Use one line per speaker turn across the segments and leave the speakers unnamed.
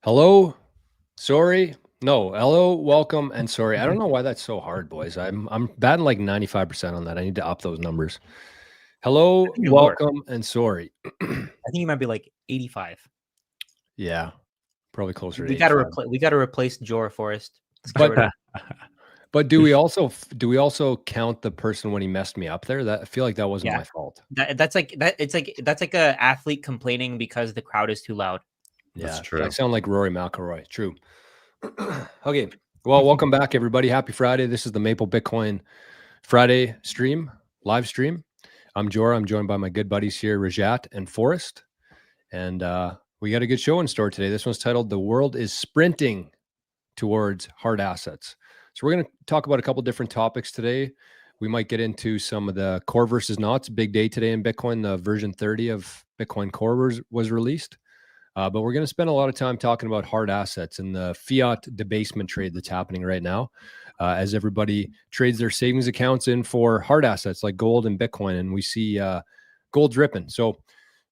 Hello, sorry. No, hello, welcome, and sorry. I don't know why that's so hard, boys. I'm batting like 95% on that. I need to up those numbers. Hello,
You're lower.
welcome, and sorry.
I think you might be like 85.
Yeah, probably closer to
We got
85.
to we got to replace Jora Forest. Let's get rid of
But do we also count the person when he messed me up there? That I feel like that wasn't
Yeah.
my fault.
That's like a athlete complaining because the crowd is too loud.
That's
Yeah,
true.
I sound like Rory McIlroy. True. Okay. Well, welcome back, everybody. Happy Friday. This is the Maple Bitcoin Friday stream, live stream. I'm Jora. I'm joined by my good buddies here, Rajat and Forrest. And we got a good show in store today. This one's titled The World is Sprinting Towards Hard Assets. So we're going to talk about a couple different topics today. We might get into some of the core versus not. It's a big day today in Bitcoin. The version 30 of Bitcoin Core was released. But we're going to spend a lot of time talking about hard assets and the fiat debasement trade that's happening right now as everybody trades their savings accounts in for hard assets like gold and Bitcoin. And we see gold dripping. So,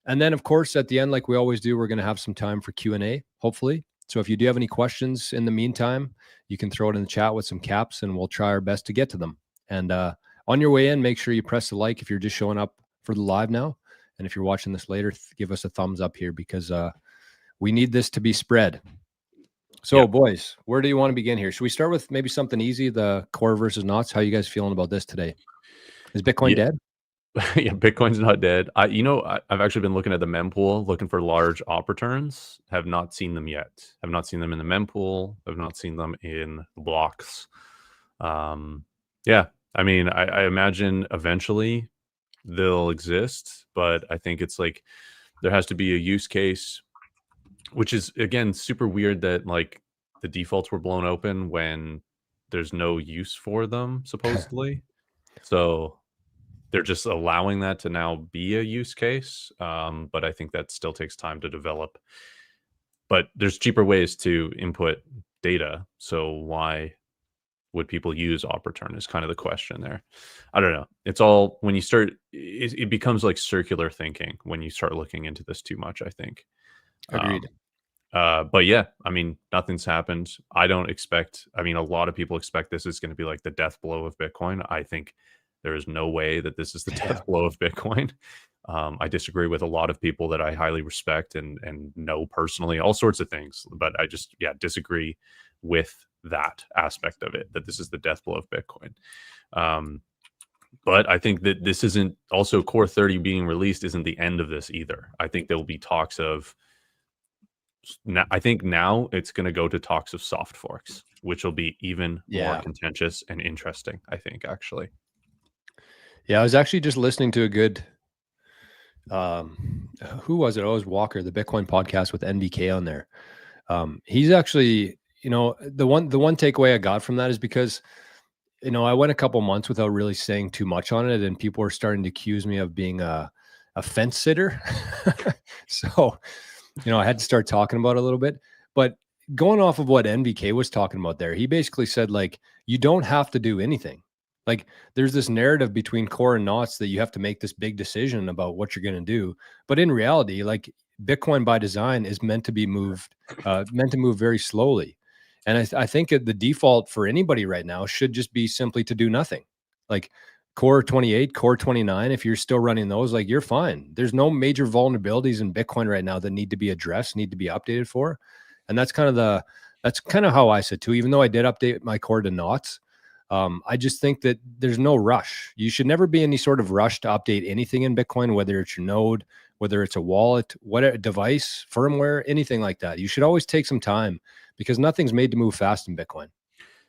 and then of course, at the end, like we always do, we're going to have some time for Q&A, hopefully. So if you do have any questions in the meantime, you can throw it in the chat with some caps and we'll try our best to get to them. And on your way in, make sure you press the like if you're just showing up for the live now. And if you're watching this later, give us a thumbs up here because we need this to be spread. So, boys, where do you want to begin here? Should we start with maybe something easy, the core versus knots? How are you guys feeling about this today? Is Bitcoin dead?
Yeah, Bitcoin's not dead. I've actually been looking at the mempool, looking for large op returns. Have not seen them yet. Have not seen them in the mempool. Have not seen them in the blocks. Yeah, I mean, I imagine eventually they'll exist, but I think it's like there has to be a use case, which is again super weird that like the defaults were blown open when there's no use for them supposedly. So they're just allowing that to now be a use case. But I think that still takes time to develop. But there's cheaper ways to input data. So why would people use op return is kind of the question there. I don't know. It's all when you start, it becomes like circular thinking when you start looking into this too much, I think.
Agreed.
But yeah, I mean, nothing's happened. I don't expect, I mean, a lot of people expect this is going to be like the death blow of Bitcoin. I think there is no way that this is the death blow of Bitcoin. I disagree with a lot of people that I highly respect and know personally, all sorts of things. But I just, disagree with that aspect of it, that this is the death blow of Bitcoin. But I think that this isn't also Core 30 being released isn't the end of this either. I think there will be talks of, I think now it's going to go to talks of soft forks, which will be even more contentious and interesting, I think, actually.
Yeah, I was actually just listening to a good, who was it? Oh, it was Walker, the Bitcoin podcast with NBK on there. He's actually, the one takeaway I got from that is because, I went a couple months without really saying too much on it, and people were starting to accuse me of being a fence sitter. So, I had to start talking about it a little bit. But going off of what NVK was talking about there, he basically said, like, you don't have to do anything. Like, there's this narrative between core and knots that you have to make this big decision about what you're going to do. But in reality, like, Bitcoin by design is meant to be moved, meant to move very slowly. And I think the default for anybody right now should just be simply to do nothing. Like, core 28, core 29, if you're still running those, like, you're fine. There's no major vulnerabilities in Bitcoin right now that need to be addressed, need to be updated for. And that's kind of how I said too, even though I did update my core to knots. I just think that there's no rush. You should never be any sort of rush to update anything in Bitcoin, whether it's your node, whether it's a wallet, whatever device, firmware, anything like that. You should always take some time because nothing's made to move fast in Bitcoin.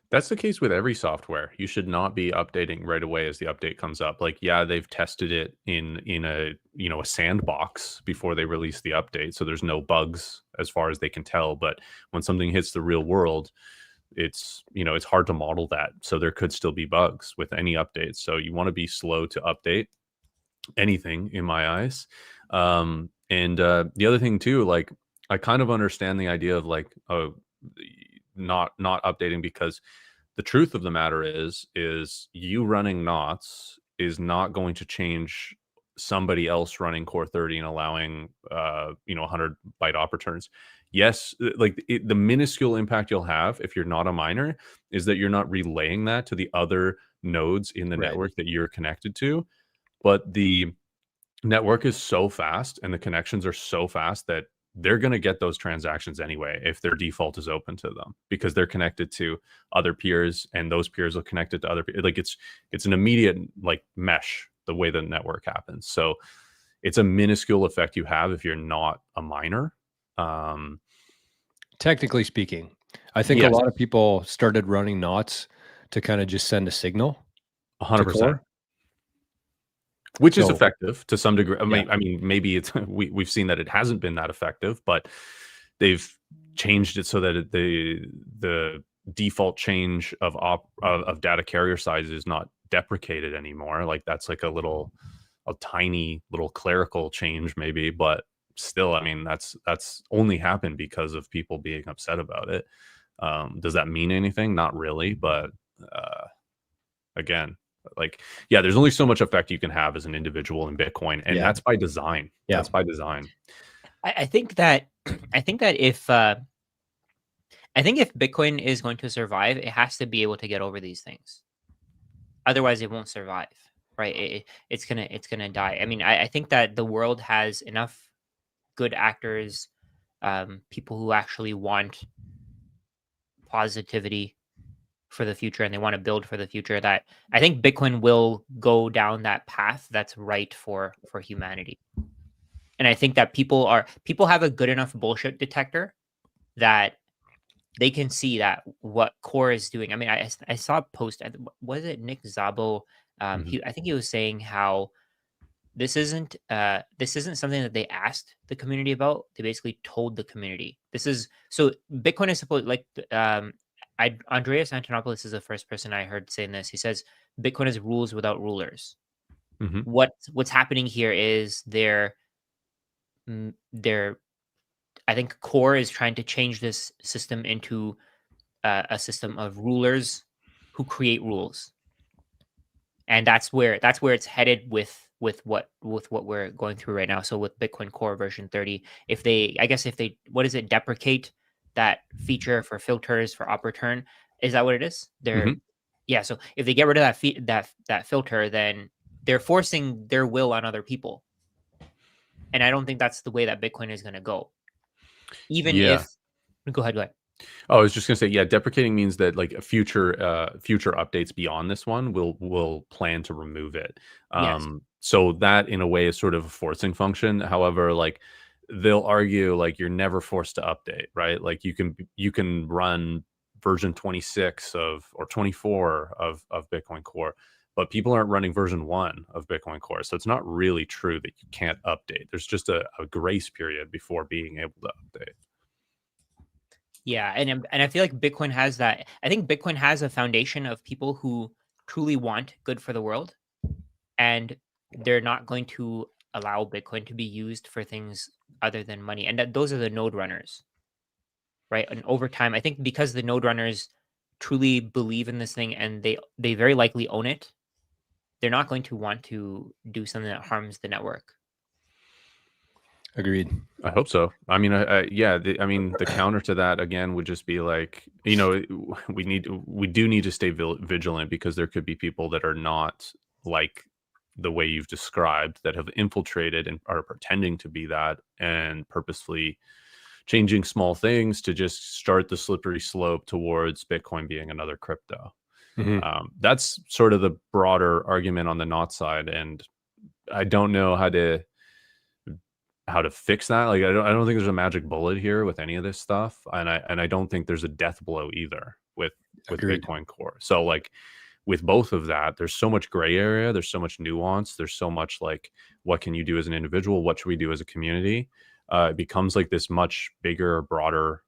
That's the case with every software. You should not be updating right away as the update comes up. Like, yeah, they've tested it in a a sandbox before they release the update, so there's no bugs as far as they can tell. But when something hits the real world, it's it's hard to model that. So there could still be bugs with any updates. So you want to be slow to update anything, in my eyes. And the other thing too, like, I kind of understand the idea of like, not updating, because the truth of the matter is you running knots is not going to change somebody else running core 30 and allowing 100 byte op returns. yes, like the minuscule impact you'll have if you're not a miner is that you're not relaying that to the other nodes in the
Right.
network that you're connected to. But the network is so fast and the connections are so fast that they're going to get those transactions anyway if their default is open to them, because they're connected to other peers and those peers are connected to other peers. Like it's an immediate like mesh the way the network happens. So it's a minuscule effect you have if you're not a miner.
Technically speaking, I think
Yes.
a lot of people started running knots to kind of just send a signal
100%.
core.
Which is
So-
effective to some degree.
Yeah.
I mean, maybe it's we've seen that it hasn't been that effective, but they've changed it so that the default change of data carrier size is not deprecated anymore. Like that's like a tiny little clerical change maybe, but still, I mean, that's only happened because of people being upset about it. Does that mean anything? Not really, but again, like, yeah, there's only so much effect you can have as an individual in Bitcoin, and that's by design.
Yeah.
That's by design.
I think that if Bitcoin is going to survive, it has to be able to get over these things. Otherwise, it won't survive, right? It's gonna die. I mean, I think that the world has enough good actors, people who actually want positivity for the future and they want to build for the future, that I think Bitcoin will go down that path that's right for humanity. And I think that people have a good enough bullshit detector that they can see that what core is doing. I mean, I saw a post, was it Nick Szabo? I think he was saying how this isn't something that they asked the community about. They basically told the community. So Bitcoin is supposed, like, Andreas Antonopoulos is the first person I heard saying this. He says Bitcoin is rules without rulers. What's happening here is they're I think core is trying to change this system into a system of rulers who create rules, and that's where it's headed with what we're going through right now. So with Bitcoin Core version 30, if they what is it, deprecate that feature for filters for op return, is that what it is? Yeah. So if they get rid of that filter, then they're forcing their will on other people, and I don't think that's the way that Bitcoin is going to go. Even if go ahead.
Oh, I was just gonna say, yeah, deprecating means that like future updates beyond this one will plan to remove it.
Yes.
So that in a way is sort of a forcing function. However, like they'll argue like you're never forced to update, right? Like you can run version 26 or 24 of Bitcoin Core, but people aren't running version 1 of Bitcoin Core. So it's not really true that you can't update. There's just a grace period before being able to update.
Yeah, and I feel like Bitcoin has that. I think Bitcoin has a foundation of people who truly want good for the world, and they're not going to allow Bitcoin to be used for things other than money. And those are the node runners, right? And over time, I think because the node runners truly believe in this thing and they very likely own it, they're not going to want to do something that harms the network.
Agreed.
I hope so. I mean, the counter to that again would just be like, we do need to stay vigilant, because there could be people that are not like the way you've described, that have infiltrated and are pretending to be that and purposefully changing small things to just start the slippery slope towards Bitcoin being another crypto. That's sort of the broader argument on the not side, and I don't know how to fix that. Like I don't think there's a magic bullet here with any of this stuff, and I don't think there's a death blow either with
Agreed.
Bitcoin Core. So like with both of that, there's so much gray area, there's so much nuance, there's so much like, what can you do as an individual, what should we do as a community? It becomes like this much bigger, broader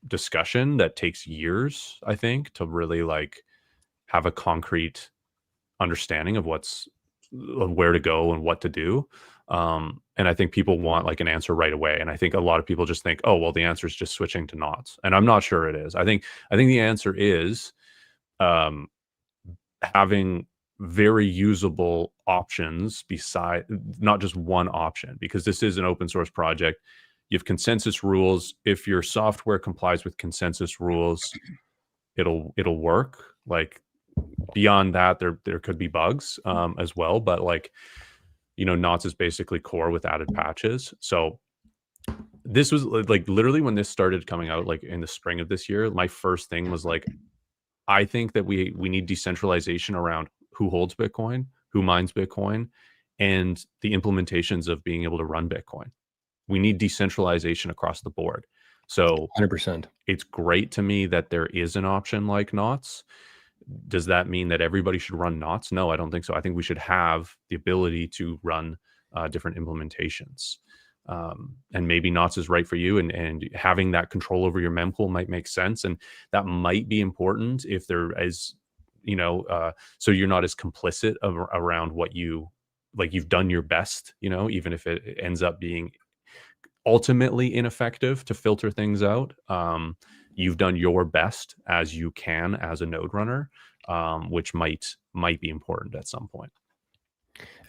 discussion that takes years, I think, to really like have a concrete understanding of where to go and what to do. And I think people want like an answer right away. And I think a lot of people just think, oh, well, the answer is just switching to knots. And I'm not sure it is. I think the answer is having very usable options beside, not just one option, because this is an open source project. You have consensus rules. If your software complies with consensus rules, it'll work. Like beyond that, there could be bugs as well. But like, Knots is basically core with added patches. So this was like literally when this started coming out, like in the spring of this year, my first thing was like, I think that we need decentralization around who holds Bitcoin, who mines Bitcoin, and the implementations of being able to run Bitcoin. We need decentralization across the board. So
100%.
it's great to me that there is an option like Knots. Does that mean that everybody should run Knots? No, I don't think so. I think we should have the ability to run different implementations. And maybe Knots is right for you, and having that control over your mempool might make sense. And that might be important if there is, so you're not as complicit around what you've done your best, even if it ends up being ultimately ineffective to filter things out. You've done your best as you can as a node runner, which might be important at some point.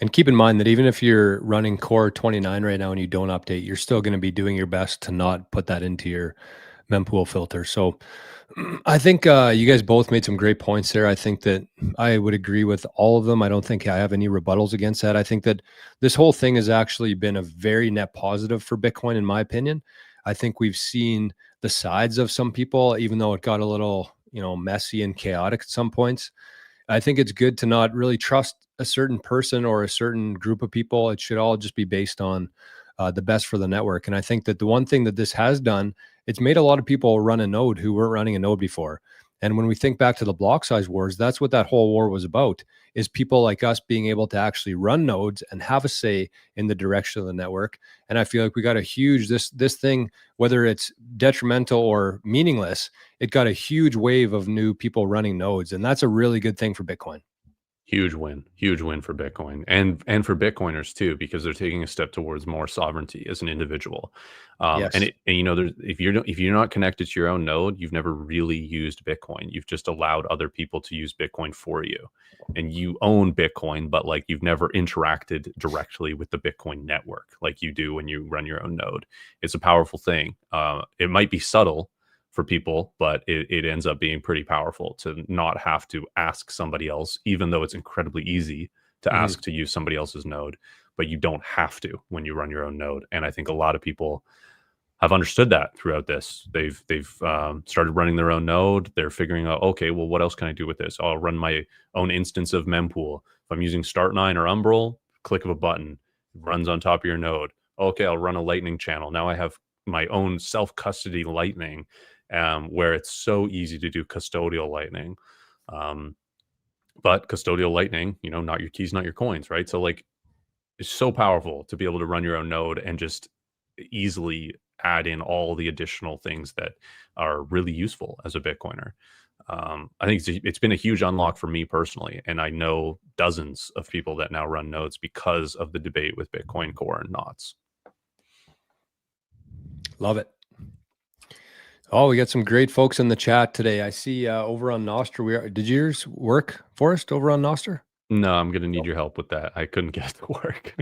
And keep in mind that even if you're running core 29 right now and you don't update, you're still going to be doing your best to not put that into your mempool filter. So I think you guys both made some great points there. I think that I would agree with all of them. I don't think I have any rebuttals against that. I think that this whole thing has actually been a very net positive for Bitcoin, in my opinion. I think we've seen the sides of some people, even though it got a little, messy and chaotic at some points. I think it's good to not really trust a certain person or a certain group of people. It should all just be based on the best for the network. And I think that the one thing that this has done, it's made a lot of people run a node who weren't running a node before. And when we think back to the block size wars, that's what that whole war was about, is people like us being able to actually run nodes and have a say in the direction of the network. And I feel like we got a huge, this thing, whether it's detrimental or meaningless, it got a huge wave of new people running nodes. And that's a really good thing for Bitcoin.
Huge win for Bitcoin and for Bitcoiners too, because they're taking a step towards more sovereignty as an individual.
Yes.
And if you're not connected to your own node, you've never really used Bitcoin. You've just allowed other people to use Bitcoin for you, and you own Bitcoin, but like you've never interacted directly with the Bitcoin network like you do when you run your own node. It's a powerful thing. It might be subtle for people, but it ends up being pretty powerful to not have to ask somebody else, even though it's incredibly easy to ask to use somebody else's node, but you don't have to when you run your own node. And I think a lot of people have understood that throughout this. They've started running their own node. They're figuring out, okay, well, what else can I do with this? I'll run my own instance of mempool. If I'm using Start9 or Umbrel, click of a button, it runs on top of your node. Okay, I'll run a Lightning channel. Now I have my own self-custody Lightning, where it's so easy to do custodial Lightning. But custodial Lightning, not your keys, not your coins, right? So like, it's so powerful to be able to run your own node and just easily add in all the additional things that are really useful as a Bitcoiner. I think it's been a huge unlock for me personally, and I know dozens of people that now run nodes because of the debate with Bitcoin Core and Knots.
Love it. Oh, we got some great folks in the chat today. I see over on Nostr. Did yours work, Forrest, over on Nostr?
No, I'm going to need your help with that. I couldn't get it to work.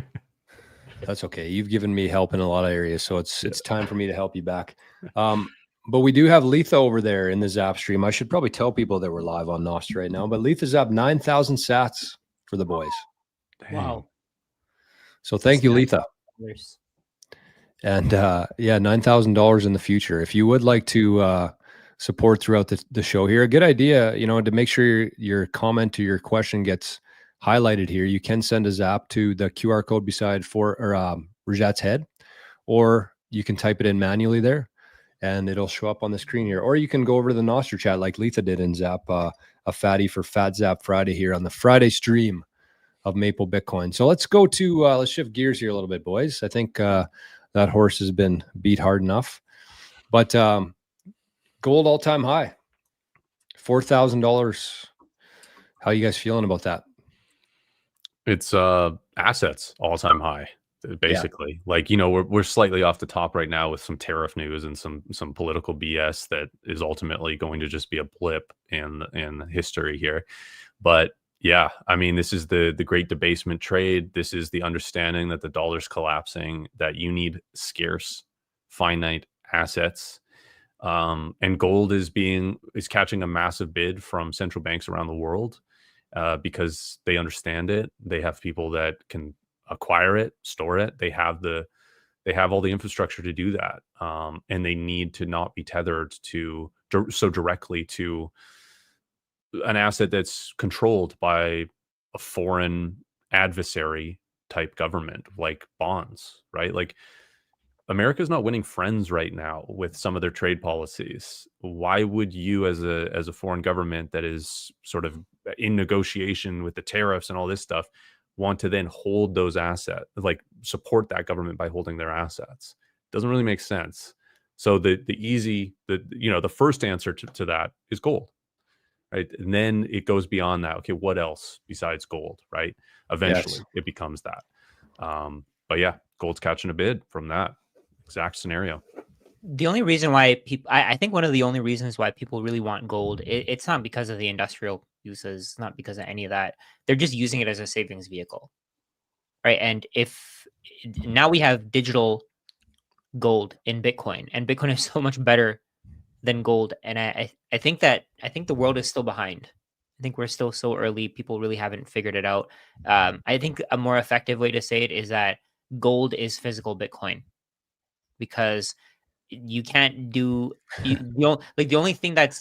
That's okay. You've given me help in a lot of areas, so it's time for me to help you back. But we do have Letha over there in the Zap stream. I should probably tell people that we're live on Nostr right now, but Letha's up 9,000 sats for the boys.
Wow.
So thank you, Letha. And $9,000 in the future. If you would like to support throughout the show here, a good idea, to make sure your comment or your question gets highlighted here, you can send a zap to the QR code beside Rajat's head, or you can type it in manually there and it'll show up on the screen here. Or you can go over to the Nostr chat like Letha did and zap a fatty for Fat Zap Friday here on the Friday stream of Maple Bitcoin. So let's go to, let's shift gears here a little bit, boys. I think that horse has been beat hard enough. But gold all-time high, $4,000. How are you guys feeling about that?
It's assets all-time high, basically. Yeah. Like, we're slightly off the top right now with some tariff news and some political BS that is ultimately going to just be a blip in history here. But yeah, I mean, this is the great debasement trade. This is the understanding that the dollar's collapsing, that you need scarce finite assets. And gold is catching a massive bid from central banks around the world because they understand it. They have people that can acquire it, store it. They have all the infrastructure to do that, and they need to not be tethered so directly to an asset that's controlled by a foreign adversary type government, like bonds, right? Like, America's not winning friends right now with some of their trade policies. Why would you, as a foreign government that is sort of in negotiation with the tariffs and all this stuff, want to then hold those assets, like support that government by holding their assets? Doesn't really make sense. So the first answer to that is gold, right? And then it goes beyond that. Okay, what else besides gold, right? Eventually, it becomes that. But yeah, gold's catching a bid from that exact scenario.
The only reason why people, I think one of the only reasons why people really want gold, it's not because of the industrial uses, not because of any of that. They're just using it as a savings vehicle, right? And if now we have digital gold in Bitcoin, and Bitcoin is so much better than gold, and I think the world is still behind. I think we're still so early. People really haven't figured it out. I think a more effective way to say it is that gold is physical Bitcoin, because you can't do the only thing that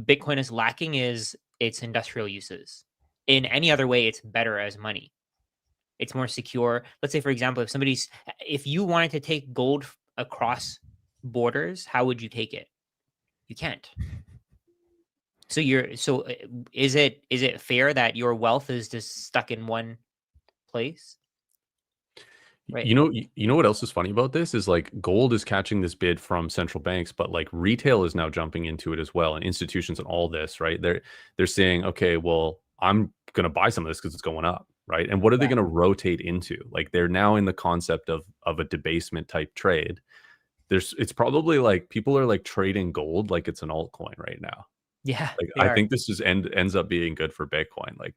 Bitcoin is lacking is its industrial uses. In any other way, it's better as money. It's more secure. Let's say, for example, if you wanted to take gold across borders, how would you take it? You can't. So is it fair that your wealth is just stuck in one place? Right.
You know what else is funny about this is, like, gold is catching this bid from central banks, but like retail is now jumping into it as well, and institutions and all this, right? They're saying, okay, well, I'm going to buy some of this because it's going up, right? And what are they going to rotate into? Like, they're now in the concept of a debasement type trade. It's probably like people are like trading gold like it's an altcoin right now.
Yeah,
like I think this ends up being good for Bitcoin. Like,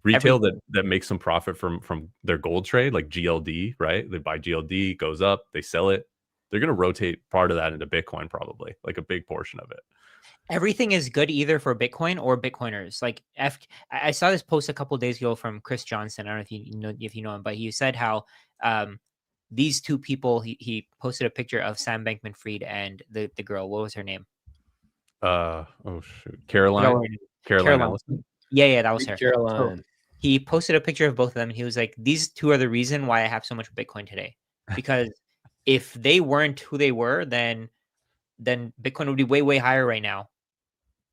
retail that makes some profit from their gold trade, like GLD, right? They buy GLD, goes up, they sell it. They're going to rotate part of that into Bitcoin, probably, like a big portion of it.
Everything is good either for Bitcoin or Bitcoiners. Like, I saw this post a couple of days ago from Chris Johnson. I don't know if you know him, but he said how these two people, he posted a picture of Sam Bankman-Fried and the girl. What was her name?
Oh shoot, Caroline Ellison.
Yeah, that was her.
Caroline.
So he posted a picture of both of them, and he was like, "These two are the reason why I have so much Bitcoin today. Because if they weren't who they were, then Bitcoin would be way higher right now,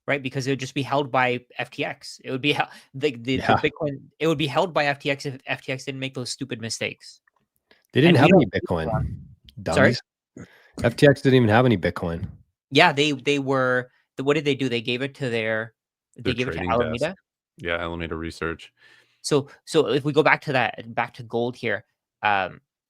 right? Because it would just be held by FTX. It would be the Bitcoin. It would be held by FTX if FTX didn't make those stupid mistakes.
They didn't have any Bitcoin. Dummies. Sorry? FTX didn't even have any Bitcoin.
Yeah, they were. What did they do? They gave it to They gave it to Alameda.
Desk. Yeah, Alameda Research.
So if we go back to gold here,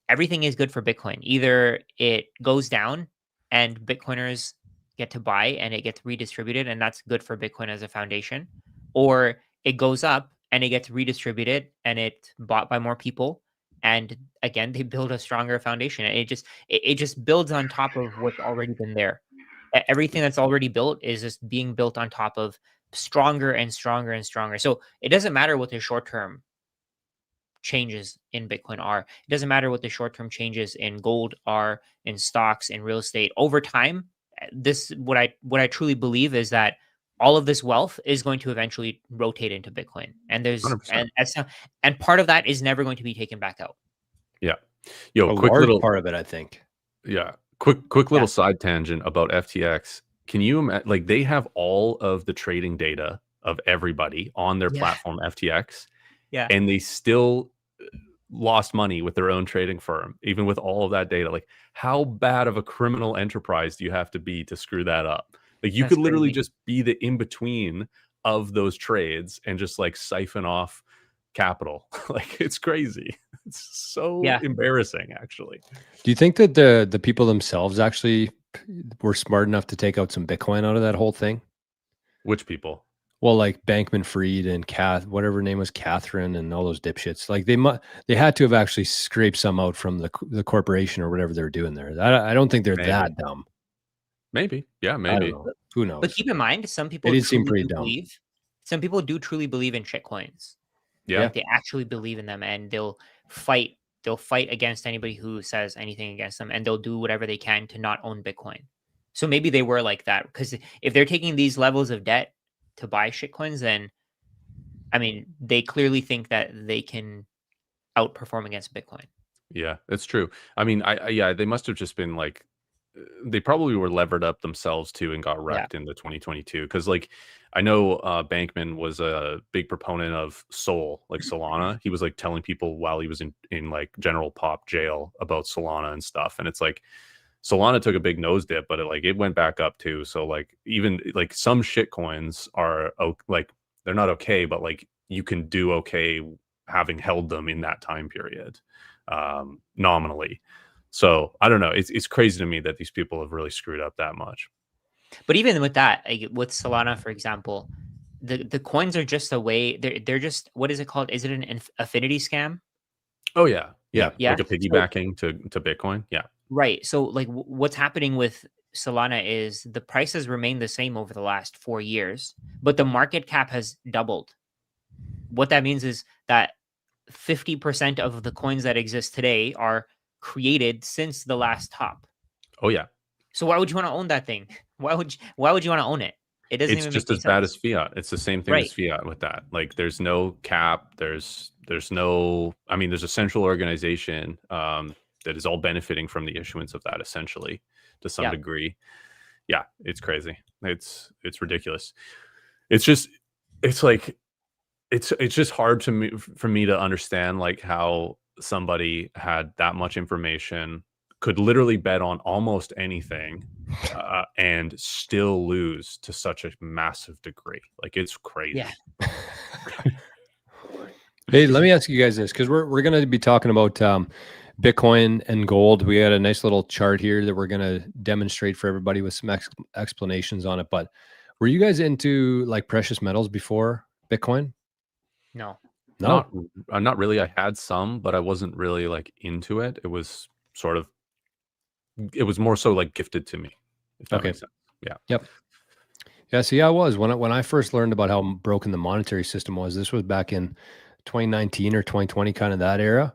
everything is good for Bitcoin. Either it goes down and Bitcoiners get to buy and it gets redistributed, and that's good for Bitcoin as a foundation, or it goes up and it gets redistributed and it's bought by more people, and again they build a stronger foundation. And it just builds on top of what's already been there. Everything that's already built is just being built on top of stronger and stronger and stronger. So it doesn't matter what the short-term changes in Bitcoin are. It doesn't matter what the short-term changes in gold are, in stocks, in real estate. Over time, what I truly believe is that all of this wealth is going to eventually rotate into Bitcoin. And there's 100%. And part of that is never going to be taken back out.
Yeah.
A quick little part of it, I think.
Yeah. Quick little side tangent about FTX. Can you imagine, like, they have all of the trading data of everybody on their platform, FTX, and they still lost money with their own trading firm, even with all of that data? Like, how bad of a criminal enterprise do you have to be to screw that up? Like, you could literally just be the in-between of those trades and just like siphon off capital. Like, it's crazy. It's so embarrassing, actually.
Do you think that the people themselves actually were smart enough to take out some Bitcoin out of that whole thing?
Which people?
Well, like Bankman-Fried and whatever her name was, Catherine, and all those dipshits. Like they had to have actually scraped some out from the corporation or whatever they're doing there. I don't think they're that dumb.
Maybe. Yeah,
I don't
maybe.
know. Who knows?
But keep in mind, some people
did seem
truly
pretty
do
dumb.
believe. Some people do truly believe in shitcoins.
Yeah.
Like they actually believe in them, and they'll fight. They'll fight against anybody who says anything against them, and they'll do whatever they can to not own Bitcoin. So maybe they were like that, because if they're taking these levels of debt to buy shitcoins, then I mean, they clearly think that they can outperform against Bitcoin.
Yeah, it's true. I mean, yeah, they must have just been like, they probably were levered up themselves too and got wrecked in the 2022. Because like, I know Bankman was a big proponent of like Solana. He was like telling people while he was in like general pop jail about Solana and stuff. And it's like, Solana took a big nose dip, but it went back up too. So like, even like some shit coins are like, they're not okay, but like you can do okay having held them in that time period, nominally. So I don't know. It's crazy to me that these people have really screwed up that much.
But even with that, like with Solana, for example, the coins are just a way. They're just, what is it called? Is it an affinity scam?
Oh yeah,
Yeah.
like a piggybacking to Bitcoin. Yeah,
right. So like what's happening with Solana is the prices remain the same over the last 4 years, but the market cap has doubled. What that means is that 50% of the coins that exist today are created since the last top.
Oh yeah.
So why would you want to own that thing? Why would you want to own it? It doesn't
It's
even
just
make
as bad as fiat. It's the same thing as fiat with that. Like there's no cap. There's no. I mean, there's a central organization that is all benefiting from the issuance of that, essentially, to some degree. Yeah, it's crazy. It's ridiculous. It's just hard for me to understand like how somebody had that much information, could literally bet on almost anything, and still lose to such a massive degree. Like it's crazy.
Yeah.
Hey, let me ask you guys this, because we're going to be talking about Bitcoin and gold. We had a nice little chart here that we're going to demonstrate for everybody with some explanations on it. But were you guys into like precious metals before Bitcoin?
No.
Not really. I had some, but I wasn't really like into it. It was more so like gifted to me, if that makes sense. Yeah.
Yep. Yeah. See, I was when I first learned about how broken the monetary system was. This was back in 2019 or 2020, kind of that era.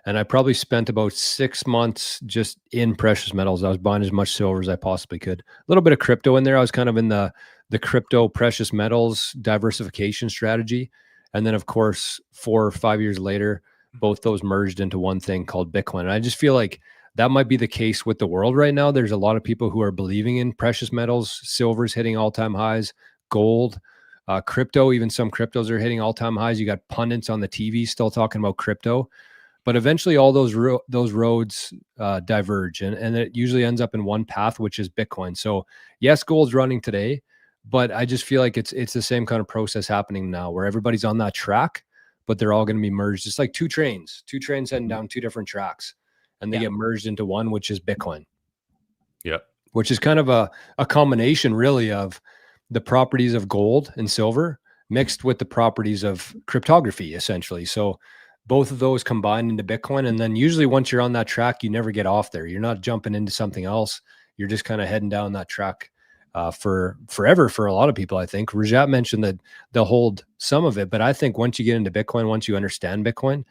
And I probably spent about 6 months just in precious metals. I was buying as much silver as I possibly could. A little bit of crypto in there. I was kind of in the crypto precious metals diversification strategy. And then, of course, 4 or 5 years later, both those merged into one thing called Bitcoin. And I just feel like that might be the case with the world right now. There's a lot of people who are believing in precious metals. Silver's hitting all-time highs. Gold, crypto, even some cryptos are hitting all-time highs. You got pundits on the TV still talking about crypto. But eventually all those roads diverge, and it usually ends up in one path, which is Bitcoin. So yes, gold's running today, but I just feel like it's the same kind of process happening now where everybody's on that track, but they're all going to be merged. It's like two trains heading down two different tracks, and they get merged into one, which is Bitcoin.
Yeah.
Which is kind of a combination really of the properties of gold and silver mixed with the properties of cryptography, essentially. So both of those combined into Bitcoin. And then usually once you're on that track, you never get off there. You're not jumping into something else. You're just kind of heading down that track for forever for a lot of people, I think. Rajat mentioned that they'll hold some of it, but I think once you get into Bitcoin, once you understand Bitcoin,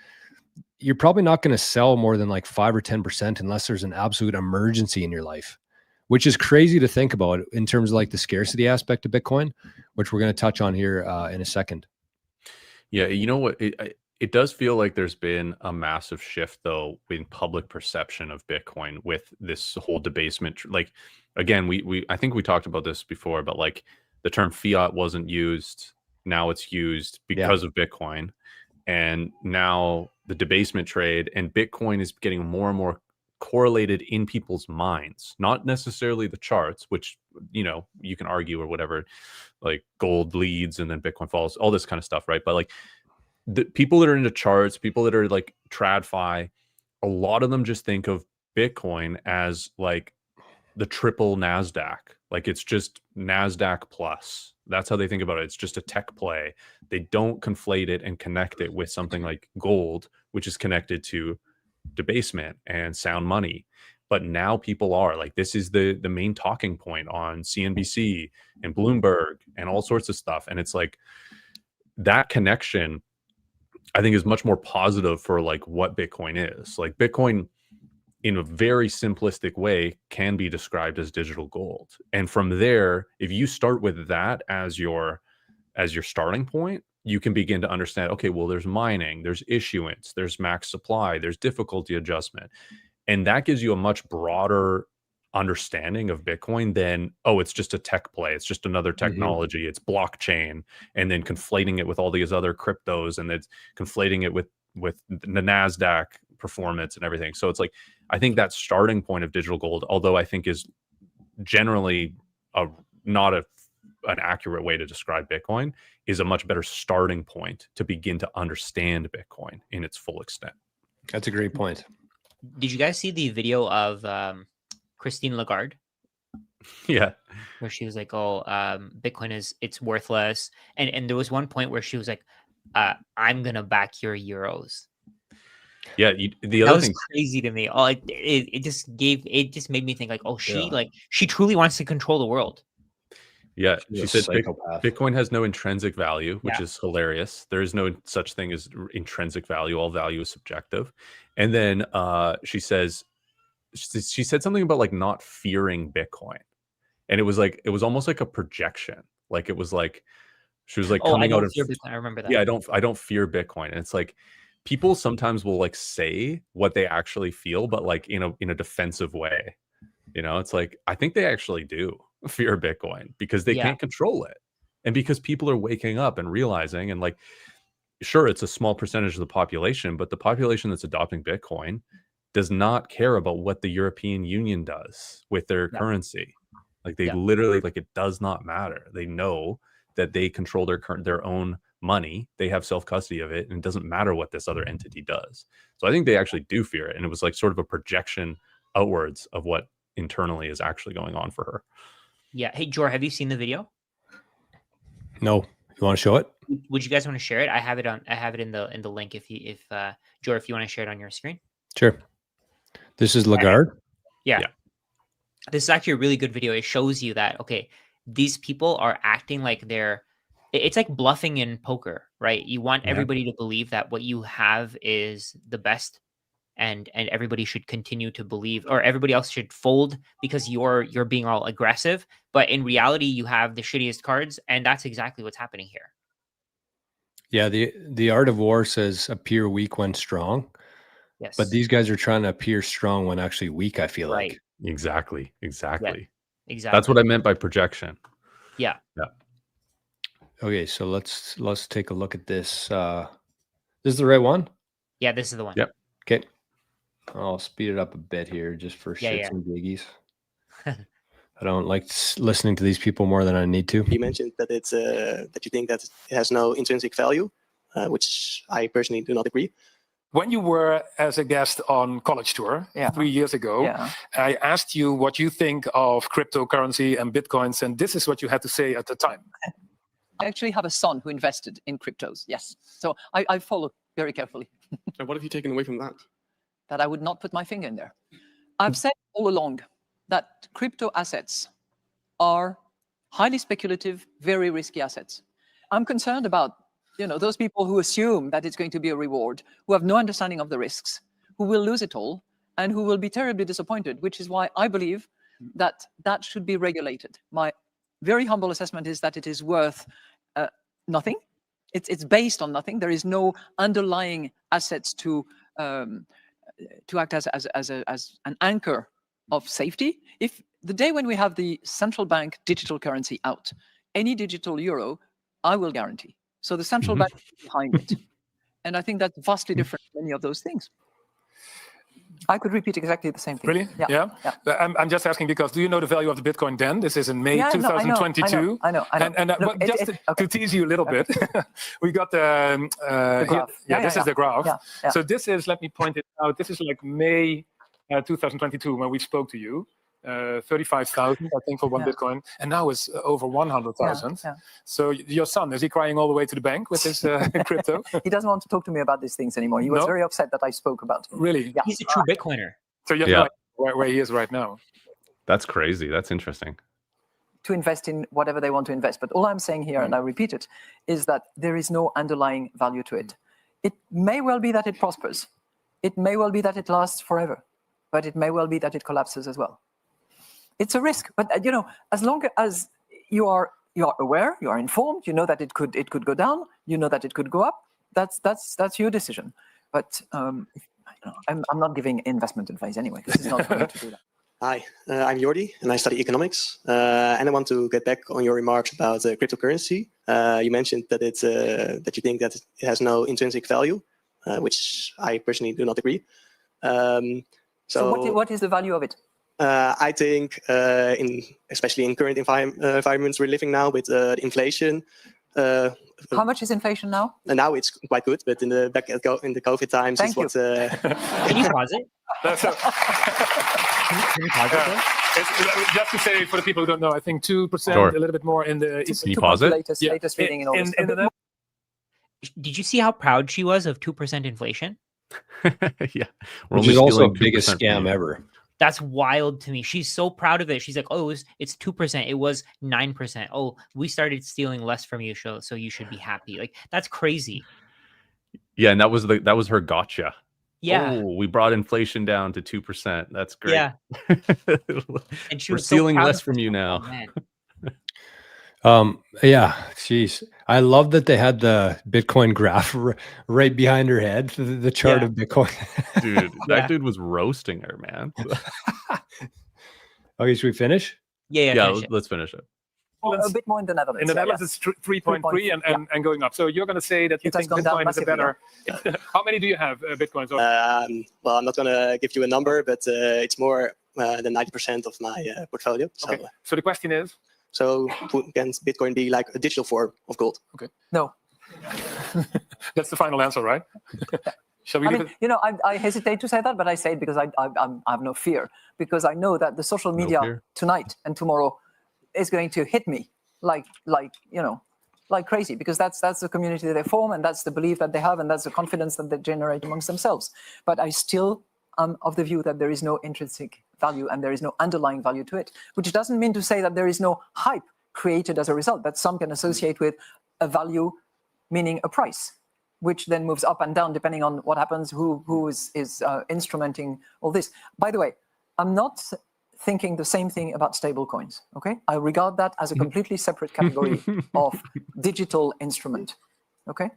you're probably not going to sell more than like 5 or 10% unless there's an absolute emergency in your life, which is crazy to think about in terms of like the scarcity aspect of Bitcoin, which we're going to touch on here in a second.
Yeah. You know what? It does feel like there's been a massive shift, though, in public perception of Bitcoin with this whole debasement. Like, again, I think we talked about this before, but like the term fiat wasn't used. Now it's used because of Bitcoin. And now the debasement trade and Bitcoin is getting more and more correlated in people's minds, not necessarily the charts, which, you can argue or whatever, like gold leads and then Bitcoin falls, all this kind of stuff, right? But like, the people that are into charts, people that are like TradFi, a lot of them just think of Bitcoin as like the triple NASDAQ. Like it's just NASDAQ plus. That's how they think about it. It's just a tech play. They don't conflate it and connect it with something like gold, which is connected to debasement and sound money. But now people are like, this is the main talking point on CNBC and Bloomberg and all sorts of stuff. And it's like that connection, I think, is much more positive for like what Bitcoin is. Like Bitcoin, in a very simplistic way, can be described as digital gold. And from there, if you start with that as your starting point, you can begin to understand, okay, well, there's mining, there's issuance, there's max supply, there's difficulty adjustment. And that gives you a much broader understanding of Bitcoin than, oh, it's just a tech play. It's just another technology. It's blockchain. And then conflating it with all these other cryptos, and it's conflating it with the NASDAQ performance and everything. So it's like, I think that starting point of digital gold, although I think is generally not an accurate way to describe Bitcoin, is a much better starting point to begin to understand Bitcoin in its full extent.
That's a great point.
Did you guys see the video of Christine Lagarde?
Yeah.
Where she was like, oh, Bitcoin it's worthless. And there was one point where she was like, I'm going to back your euros.
Yeah. The other thing,
crazy to me. Oh, it just made me think like, oh, she truly wants to control the world.
Yeah, she said Bitcoin has no intrinsic value, which is hilarious. There is no such thing as intrinsic value. All value is subjective. And then she said something about like not fearing Bitcoin, and it was almost like a projection. Like it was like she was like coming out of
Bitcoin. I remember that.
Yeah, I don't fear Bitcoin, and it's like people sometimes will like say what they actually feel, but like in a defensive way. You know, it's like I think they actually do fear Bitcoin because they can't control it, and because people are waking up and realizing, and like, sure, it's a small percentage of the population, but the population that's adopting Bitcoin does not care about what the European Union does with their currency. Like they literally, like, it does not matter. They know that they control their own money. They have self-custody of it, and it doesn't matter what this other entity does. So I think they actually do fear it, and it was like sort of a projection outwards of what internally is actually going on for her.
Yeah. Hey, Jor, have you seen the video?
No. You want to show it?
Would you guys want to share it? I have it in the link. If Jor, if you want to share it on your screen.
Sure. This is Lagarde.
Yeah. This is actually a really good video. It shows you that, okay, these people are acting like it's like bluffing in poker, right? You want everybody to believe that what you have is the best, and everybody should continue to believe, or everybody else should fold because you're being all aggressive. But in reality, you have the shittiest cards, and that's exactly what's happening here.
Yeah, the art of war says appear weak when strong.
Yes.
But these guys are trying to appear strong when actually weak, I feel like.
Exactly.
Yeah, exactly.
That's what I meant by projection.
Yeah.
Okay, so let's take a look at this. This is the right one?
Yeah, this is the one.
Yep.
Okay. I'll speed it up a bit here just for shits and giggies. I don't like listening to these people more than I need to.
You mentioned that it's that you think that it has no intrinsic value, which I personally do not agree.
When you were as a guest on College Tour 3 years ago, I asked you what you think of cryptocurrency and Bitcoins, and this is what you had to say at the time.
I actually have a son who invested in cryptos, yes. So I follow very carefully.
And what have you taken away from that?
That I would not put my finger in there. I've said all along that crypto assets are highly speculative, very risky assets. I'm concerned about those people who assume that it's going to be a reward, who have no understanding of the risks, who will lose it all, and who will be terribly disappointed, which is why I believe that should be regulated. My very humble assessment is that it is worth nothing. It's based on nothing. There is no underlying assets to act as an anchor of safety. If the day when we have the central bank digital currency out, any digital euro, I will guarantee. So the central bank is behind it. And I think that's vastly different from any of those things. I could repeat exactly the same thing.
Really? Yeah. I'm just asking because do you know the value of the Bitcoin then? This is in May 2022.
I know.
But just to tease you a little bit, we got the graph. This is the graph.
Yeah.
So this is, let me point it out, this is like May 2022 when we spoke to you. 35,000, I think, for one Bitcoin, and now it's over 100,000. So your son, is he crying all the way to the bank with his crypto?
He doesn't want to talk to me about these things anymore. He was very upset that I spoke about him.
Really?
Yeah.
He's a true Bitcoiner.
So you have no idea where he is right now.
That's crazy. That's interesting.
To invest in whatever they want to invest. But all I'm saying here, and I repeat it, is that there is no underlying value to it. It may well be that it prospers. It may well be that it lasts forever, but it may well be that it collapses as well. It's a risk, but as long as you are aware, you are informed, you know that it could go down, you know that it could go up. That's your decision. But I'm not giving investment advice anyway. This is not going to do that.
Hi, I'm Jordi, and I study economics. And I want to get back on your remarks about cryptocurrency. You mentioned that that you think that it has no intrinsic value, which I personally do not agree.
So what is the value of it?
I think, especially in current environments we're living now with inflation.
How much is inflation now?
And now it's quite good, but in the COVID times,
Thank
it's
you.
Can you pause it? Can you pause it?
Just to say for the people who don't know, I think 2%,
Sure.
a little bit more in the.
Can you pause it?
Latest reading in August.
Did you see how proud she was of 2% inflation?
Yeah. We're
Which
only
is also
stealing
the biggest
2% from
scam
you.
ever.
That's wild to me. She's so proud of it. She's like, oh, it's 2%. It was 9%. Oh, we started stealing less from you, so you should be happy. Like, that's crazy.
Yeah, and that was her gotcha.
Yeah.
Oh, we brought inflation down to 2%. That's great.
Yeah. And she
We're
was so
stealing
proud
less
of
from you
herself.
now.
Oh, man.
Yeah, jeez. I love that they had the Bitcoin graph right behind her head, the chart of Bitcoin.
Dude, that dude was roasting her, man.
Okay, should we finish?
Yeah.
Yeah, let's finish it.
A bit more in the Netherlands.
In the Netherlands, it's 3.3 and going up. So you're going to say that you
It has
think
gone down
Bitcoin is a better. How many do you have, Bitcoins?
Well, I'm not going to give you a number, but it's more than 90% of my portfolio. So,
Okay. So the question is?
So can Bitcoin be like a digital form of gold?
Okay.
No.
That's the final answer, right? Shall we leave it?
I hesitate to say that, but I say it because I have no fear, because I know that the social media tonight and tomorrow is going to hit me like crazy, because that's the community they form, and that's the belief that they have, and that's the confidence that they generate amongst themselves. But I still am of the view that there is no intrinsic value and there is no underlying value to it, which doesn't mean to say that there is no hype created as a result that some can associate with a value, meaning a price, which then moves up and down depending on what happens, who is instrumenting all this. By the way, I'm not thinking the same thing about stable coins. Okay, I regard that as a completely separate category of digital instrument. Okay.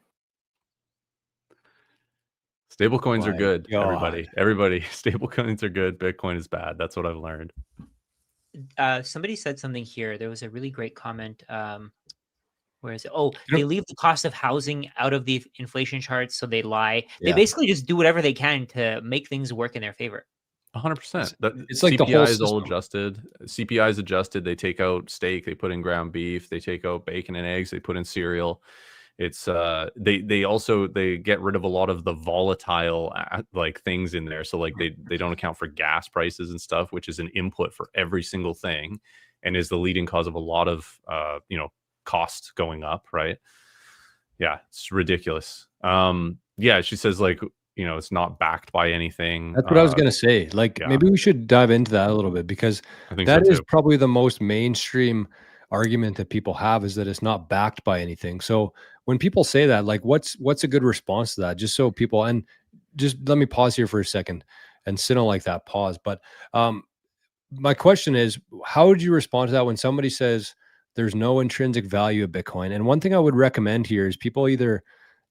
Stable coins are good,
God.
everybody. Stable coins are good. Bitcoin is bad. That's what I've learned.
Somebody said something here. There was a really great comment. Where is it? Oh, they leave the cost of housing out of the inflation charts, so they lie. They basically just do whatever they can to make things work in their favor.
100%.
It's like
CPI
the whole
is all
system.
adjusted. CPI is adjusted. They take out steak. They put in ground beef. They take out bacon and eggs. They put in cereal. It's they get rid of a lot of the volatile like things in there. So like they don't account for gas prices and stuff, which is an input for every single thing, and is the leading cause of a lot of costs going up. Right? Yeah, it's ridiculous. Yeah, she says like, it's not backed by anything.
That's what I was going to say. Like, maybe we should dive into that a little bit, because
I think
that
so
is
too.
probably the most mainstream argument that people have, is that it's not backed by anything. So when people say that, like, what's a good response to that? Just so people, and just let me pause here for a second, and sit on like that pause. But my question is, how would you respond to that when somebody says there's no intrinsic value of Bitcoin? And one thing I would recommend here is people either,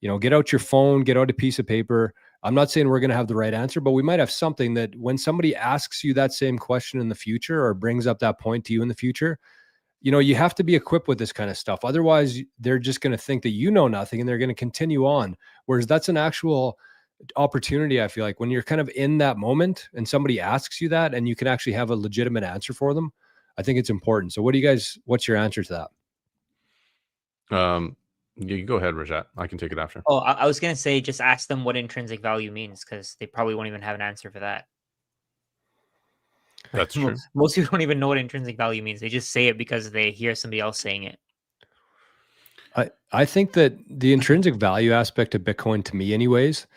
get out your phone, get out a piece of paper. I'm not saying we're going to have the right answer, but we might have something that when somebody asks you that same question in the future, or brings up that point to you in the future, you have to be equipped with this kind of stuff. Otherwise, they're just going to think that you know nothing, and they're going to continue on. Whereas that's an actual opportunity, I feel like, when you're kind of in that moment and somebody asks you that, and you can actually have a legitimate answer for them. I think it's important. So what's your answer to that?
You go ahead, Rajat. I can take it after.
Oh, I was going to say, just ask them what intrinsic value means, because they probably won't even have an answer for that.
That's true.
Most people don't even know what intrinsic value means. They just say it because they hear somebody else saying it.
I think that the intrinsic value aspect of Bitcoin, to me anyways,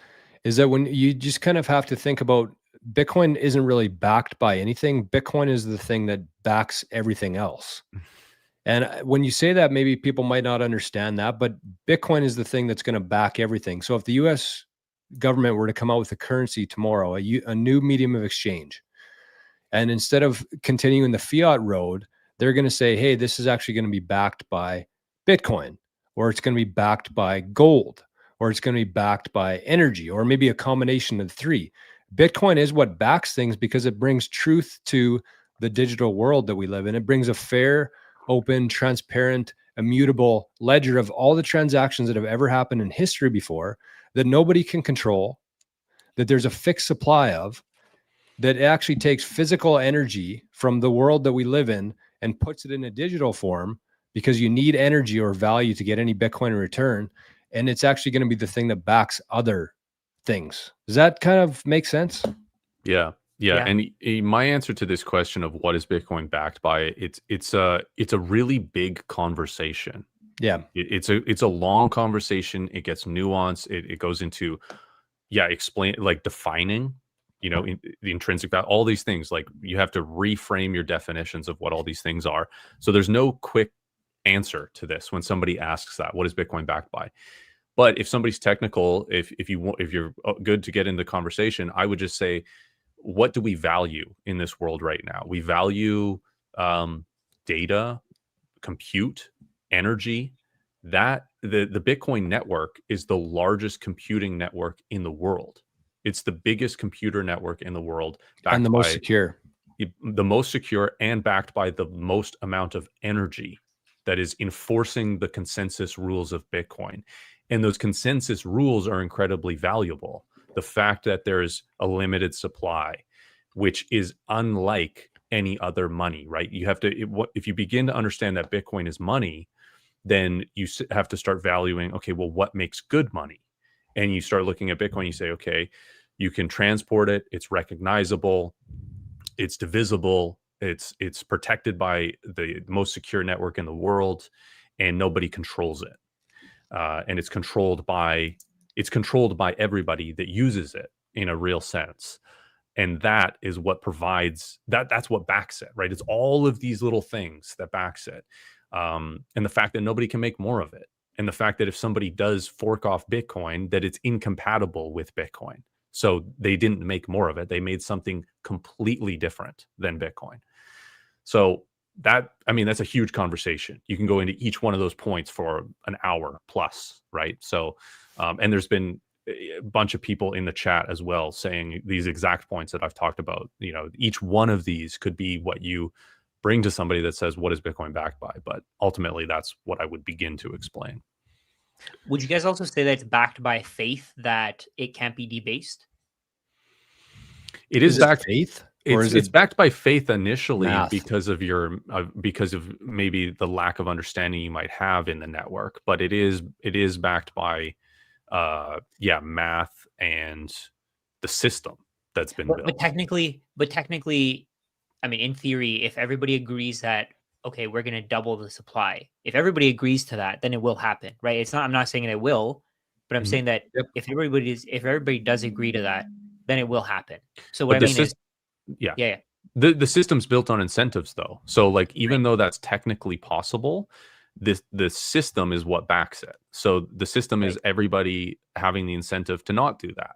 is that when you just kind of have to think about Bitcoin isn't really backed by anything. Bitcoin is the thing that backs everything else. And when you say that, maybe people might not understand that, but Bitcoin is the thing that's going to back everything. So if the US government were to come out with a currency tomorrow, a new medium of exchange, and instead of continuing the fiat road, they're going to say, hey, this is actually going to be backed by Bitcoin, or it's going to be backed by gold, or it's going to be backed by energy, or maybe a combination of the three. Bitcoin is what backs things because it brings truth to the digital world that we live in. It brings a fair, open, transparent, immutable ledger of all the transactions that have ever happened in history before that nobody can control, that there's a fixed supply of, that actually takes physical energy from the world that we live in and puts it in a digital form because you need energy or value to get any Bitcoin in return. And it's actually going to be the thing that backs other things. Does that kind of make sense?
Yeah.
Yeah.
And my answer to this question of what is Bitcoin backed by, it's a really big conversation.
Yeah.
It's a long conversation. It gets nuanced. It goes into, explain, like defining, the intrinsic value, all these things. Like you have to reframe your definitions of what all these things are. So there's no quick answer to this when somebody asks that, what is Bitcoin backed by? But if somebody's technical, if you're good to get in the conversation, I would just say, what do we value in this world right now? We value data, compute, energy. That the Bitcoin network is the largest computing network in the world. It's the biggest computer network in the world,
And the most secure.
The most secure and backed by the most amount of energy that is enforcing the consensus rules of Bitcoin. And those consensus rules are incredibly valuable. The fact that there's a limited supply, which is unlike any other money, right? You have to, if you begin to understand that Bitcoin is money, then you have to start valuing, okay, well, what makes good money? And you start looking at Bitcoin, you say, okay, you can transport it, it's recognizable, it's divisible, it's protected by the most secure network in the world, and nobody controls it. And it's controlled by everybody that uses it in a real sense. And that is what provides that's what backs it, right? It's all of these little things that backs it. And the fact that nobody can make more of it. And the fact that if somebody does fork off Bitcoin, that it's incompatible with Bitcoin. So they didn't make more of it. They made something completely different than Bitcoin. So that's a huge conversation. You can go into each one of those points for an hour plus, right? So, and there's been a bunch of people in the chat as well saying these exact points that I've talked about. Each one of these could be what you bring to somebody that says, what is Bitcoin backed by? But ultimately, that's what I would begin to explain.
Would you guys also say that it's backed by faith, that it can't be debased?
It is backed
faith,
it's backed by faith initially
math?
because of because of maybe the lack of understanding you might have in the network. But it is backed by math and the system that's been built.
But technically, I mean, in theory, if everybody agrees that, okay, we're going to double the supply, if everybody agrees to that, then it will happen, right? I'm not saying that it will, but I'm saying that if everybody does agree to that, then it will happen. So what I mean is,
the system's built on incentives though. So like, even though that's technically possible, the system is what backs it. So the system is everybody having the incentive to not do that.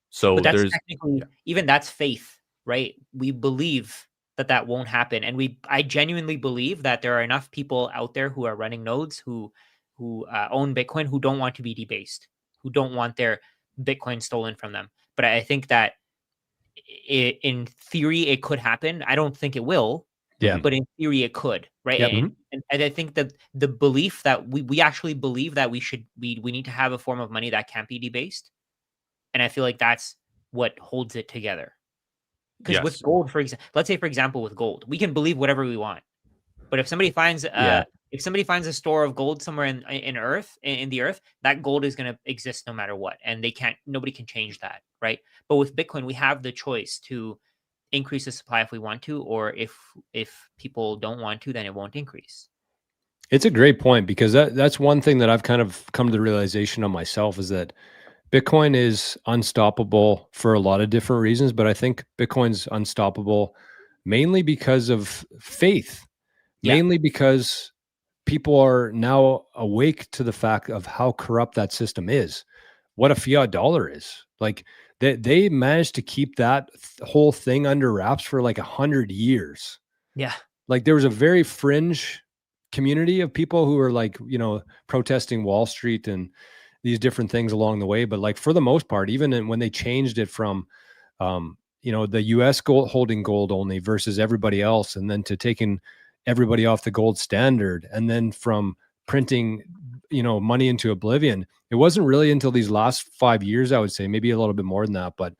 So
but that's technically, even that's faith, right? We believe that won't happen. And I genuinely believe that there are enough people out there who are running nodes, who own Bitcoin, who don't want to be debased, who don't want their Bitcoin stolen from them. But I think that in theory, it could happen. I don't think it will.
Yeah.
But in theory, it could, right?
Yep.
And I think that the belief that we actually believe that we need to have a form of money that can't be debased. And I feel like that's what holds it together. Because with gold, let's say, for example, with gold, we can believe whatever we want. But if somebody finds a store of gold somewhere in the earth, that gold is going to exist no matter what, and nobody can change that, right? But with Bitcoin, we have the choice to increase the supply if we want to, or if people don't want to, then it won't increase.
It's a great point, because that's one thing that I've kind of come to the realization of myself, is that Bitcoin is unstoppable for a lot of different reasons, but I think Bitcoin's unstoppable mainly because of faith, mainly because people are now awake to the fact of how corrupt that system is, what a fiat dollar is. Like they managed to keep that whole thing under wraps for like 100 years.
Yeah.
Like there was a very fringe community of people who were like, protesting Wall Street and these different things along the way. But like for the most part, even when they changed it from, the US gold holding gold only versus everybody else, and then to taking everybody off the gold standard, and then from printing, money into oblivion, it wasn't really until these last 5 years, I would say, maybe a little bit more than that, but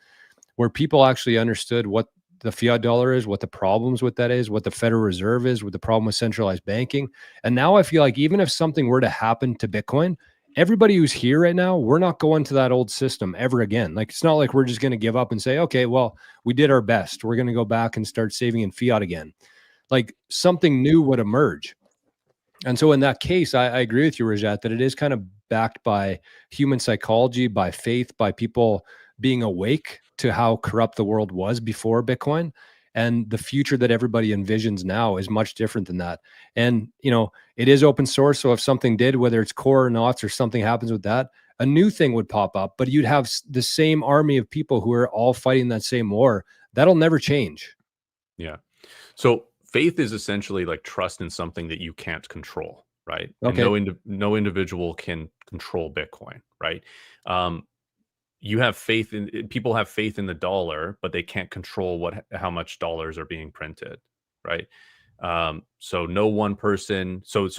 where people actually understood what the fiat dollar is, what the problems with that is, what the Federal Reserve is, what the problem with centralized banking. And now I feel like even if something were to happen to Bitcoin, everybody who's here right now, we're not going to that old system ever again. Like, it's not like we're just going to give up and say, okay, well, we did our best, we're going to go back and start saving in fiat again. Like something new would emerge. And so in that case, I agree with you, Rajat, that it is kind of backed by human psychology, by faith, by people being awake to how corrupt the world was before Bitcoin. And the future that everybody envisions now is much different than that. And, it is open source. So if something did, whether it's core or not, or something happens with that, a new thing would pop up, but you'd have the same army of people who are all fighting that same war. That'll never change.
Yeah. So faith is essentially like trust in something that you can't control, right?
Okay.
And no individual can control Bitcoin, right? You have faith in people have faith in the dollar, but they can't control how much dollars are being printed, right? So no one person. So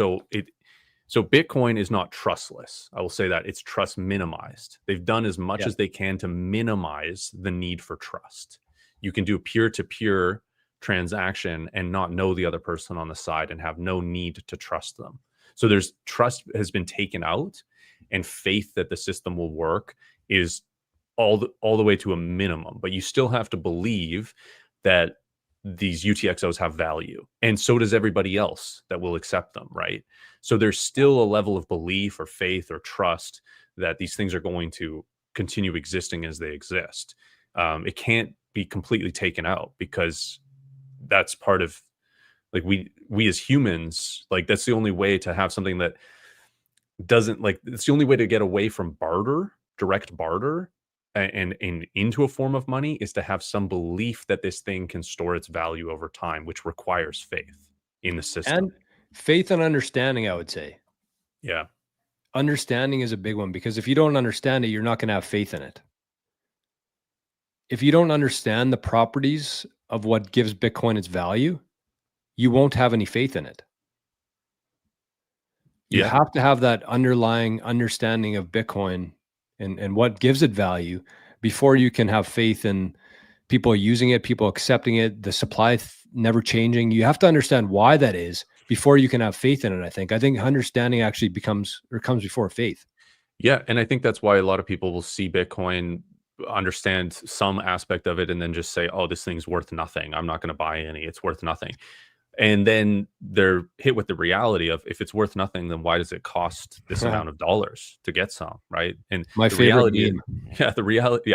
Bitcoin is not trustless. I will say that it's trust minimized. They've done as much as they can to minimize the need for trust. You can do a peer-to-peer transaction and not know the other person on the side and have no need to trust them. So there's trust has been taken out, and faith that the system will work is all the way to a minimum. But you still have to believe that these UTXOs have value, and so does everybody else that will accept them, right? So there's still a level of belief or faith or trust that these things are going to continue existing as they exist. It can't be completely taken out, because that's part of, like, we as humans, like, that's the only way to have something that doesn't, like, it's the only way to get away from direct barter and into a form of money, is to have some belief that this thing can store its value over time, which requires faith in the system.
And faith and understanding, I would say.
Yeah.
Understanding is a big one, because if you don't understand it, you're not going to have faith in it. If you don't understand the properties of what gives Bitcoin its value, you won't have any faith in it. You have to have that underlying understanding of Bitcoin and what gives it value before you can have faith in people using it, people accepting it, the supply never changing. You have to understand why that is before you can have faith in it. I think understanding actually comes before faith.
Yeah. And I think that's why a lot of people will see Bitcoin, understand some aspect of it, and then just say, oh, this thing's worth nothing, I'm not going to buy any, it's worth nothing. And then they're hit with the reality of, if it's worth nothing, then why does it cost this amount of dollars to get some, right? And
my favorite meme.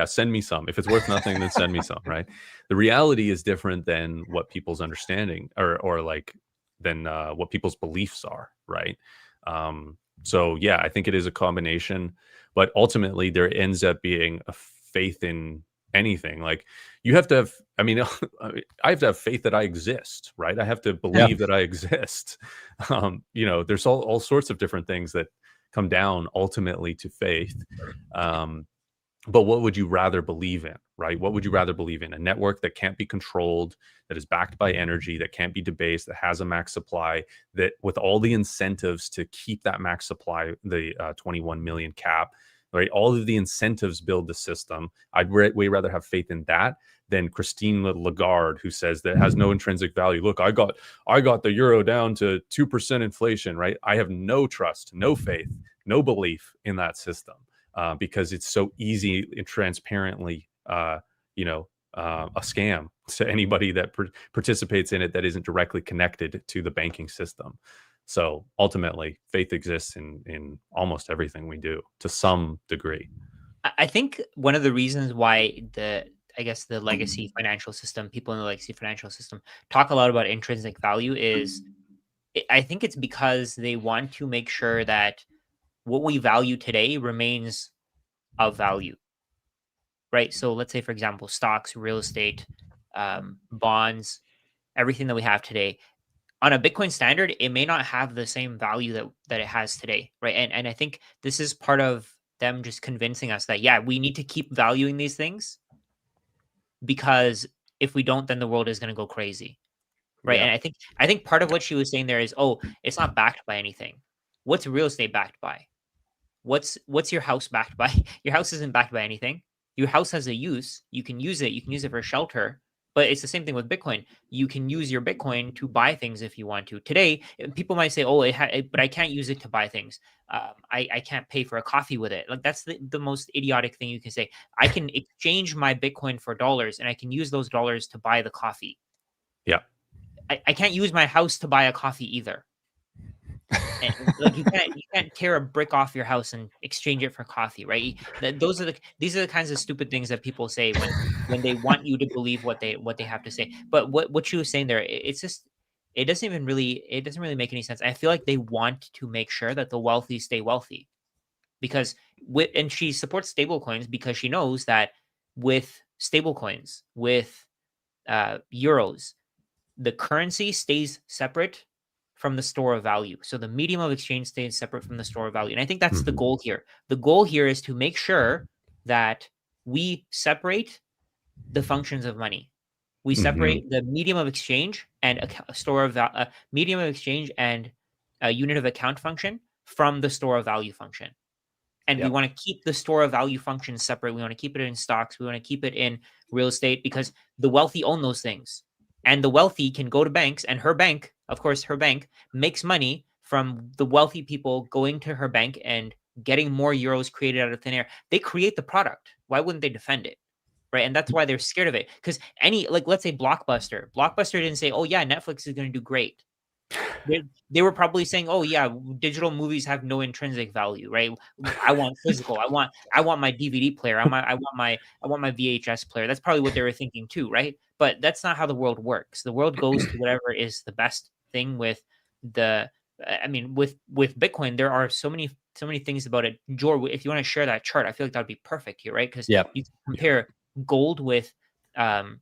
Send me some. If it's worth nothing, then send me some, right? The reality is different than what people's understanding or like than what people's beliefs are, right? So yeah, I think it is a combination, but ultimately there ends up being a faith in anything. Like, you have to have, I mean, I have to have faith that I exist, right? I have to believe that I exist. There's all sorts of different things that come down ultimately to faith. But what would you rather believe in, right? What would you rather believe in? A network that can't be controlled, that is backed by energy, that can't be debased, that has a max supply, that with all the incentives to keep that max supply, the 21 million cap, right? All of the incentives build the system. I'd way rather have faith in that than Christine Lagarde, who says that it has no intrinsic value. Look, I got the euro down to 2% inflation, right? I have no trust, no faith, no belief in that system, because it's so easy and transparently, a scam to anybody that participates in it that isn't directly connected to the banking system. So ultimately, faith exists in almost everything we do to some degree.
I think one of the reasons why the legacy financial system, people in the legacy financial system talk a lot about intrinsic value is, I think it's because they want to make sure that what we value today remains of value, right? So let's say, for example, stocks, real estate, bonds, everything that we have today. On a Bitcoin standard, it may not have the same value that it has today, right? And I think this is part of them just convincing us that, yeah, we need to keep valuing these things, because if we don't, then the world is going to go crazy, right?
Yeah.
And I think part of what she was saying there is, oh, it's not backed by anything. What's real estate backed by? What's your house backed by? Your house isn't backed by anything. Your house has a use. You can use it. You can use it for shelter. But it's the same thing with Bitcoin. You can use your Bitcoin to buy things if you want to. Today, people might say, "Oh, but I can't use it to buy things. I can't pay for a coffee with it." Like, that's the most idiotic thing you can say. I can exchange my Bitcoin for dollars, and I can use those dollars to buy the coffee.
Yeah.
I can't use my house to buy a coffee either. And, like, you can't tear a brick off your house and exchange it for coffee, right? These are the kinds of stupid things that people say when they want you to believe what they have to say. But what you were saying there, it's just, it doesn't really make any sense. I feel like they want to make sure that the wealthy stay wealthy, because and she supports stable coins because she knows that with stable coins, with euros, the currency stays separate from the store of value. So the medium of exchange stays separate from the store of value. And I think that's the goal here. The goal here is to make sure that we separate the functions of money. We separate the medium of exchange and a store of medium of exchange and a unit of account function from the store of value function. And we want to keep the store of value function separate. We want to keep it in stocks. We want to keep it in real estate, because the wealthy own those things. And the wealthy can go to banks, and her bank, of course, her bank makes money from the wealthy people going to her bank and getting more euros created out of thin air. They create the product. Why wouldn't they defend it? Right. And that's why they're scared of it. Because let's say Blockbuster didn't say, oh, yeah, Netflix is going to do great. They were probably saying, oh, yeah, digital movies have no intrinsic value, right? I want physical. I want my DVD player. I want my VHS player. That's probably what they were thinking too, right? But that's not how the world works. The world goes to whatever is the best thing with with Bitcoin. There are so many things about it. Jor, if you want to share that chart, I feel like that would be perfect here, right? Because you can compare gold with fiat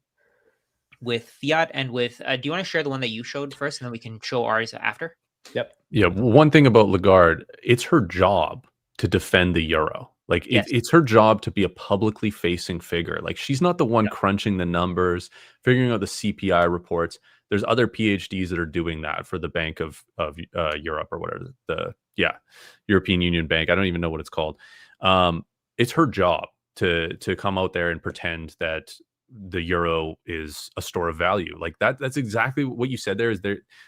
and with do you want to share the one that you showed first, and then we can show ours after?
Yeah. One thing about Lagarde, it's her job to defend the euro. Like, it's her job to be a publicly facing figure. Like, she's not the one crunching the numbers, figuring out the CPI reports. There's other PhDs that are doing that for the Bank of Europe, or whatever, the European Union Bank. I don't even know what it's called. It's her job to come out there and pretend that the euro is a store of value. Like, that's exactly what you said there.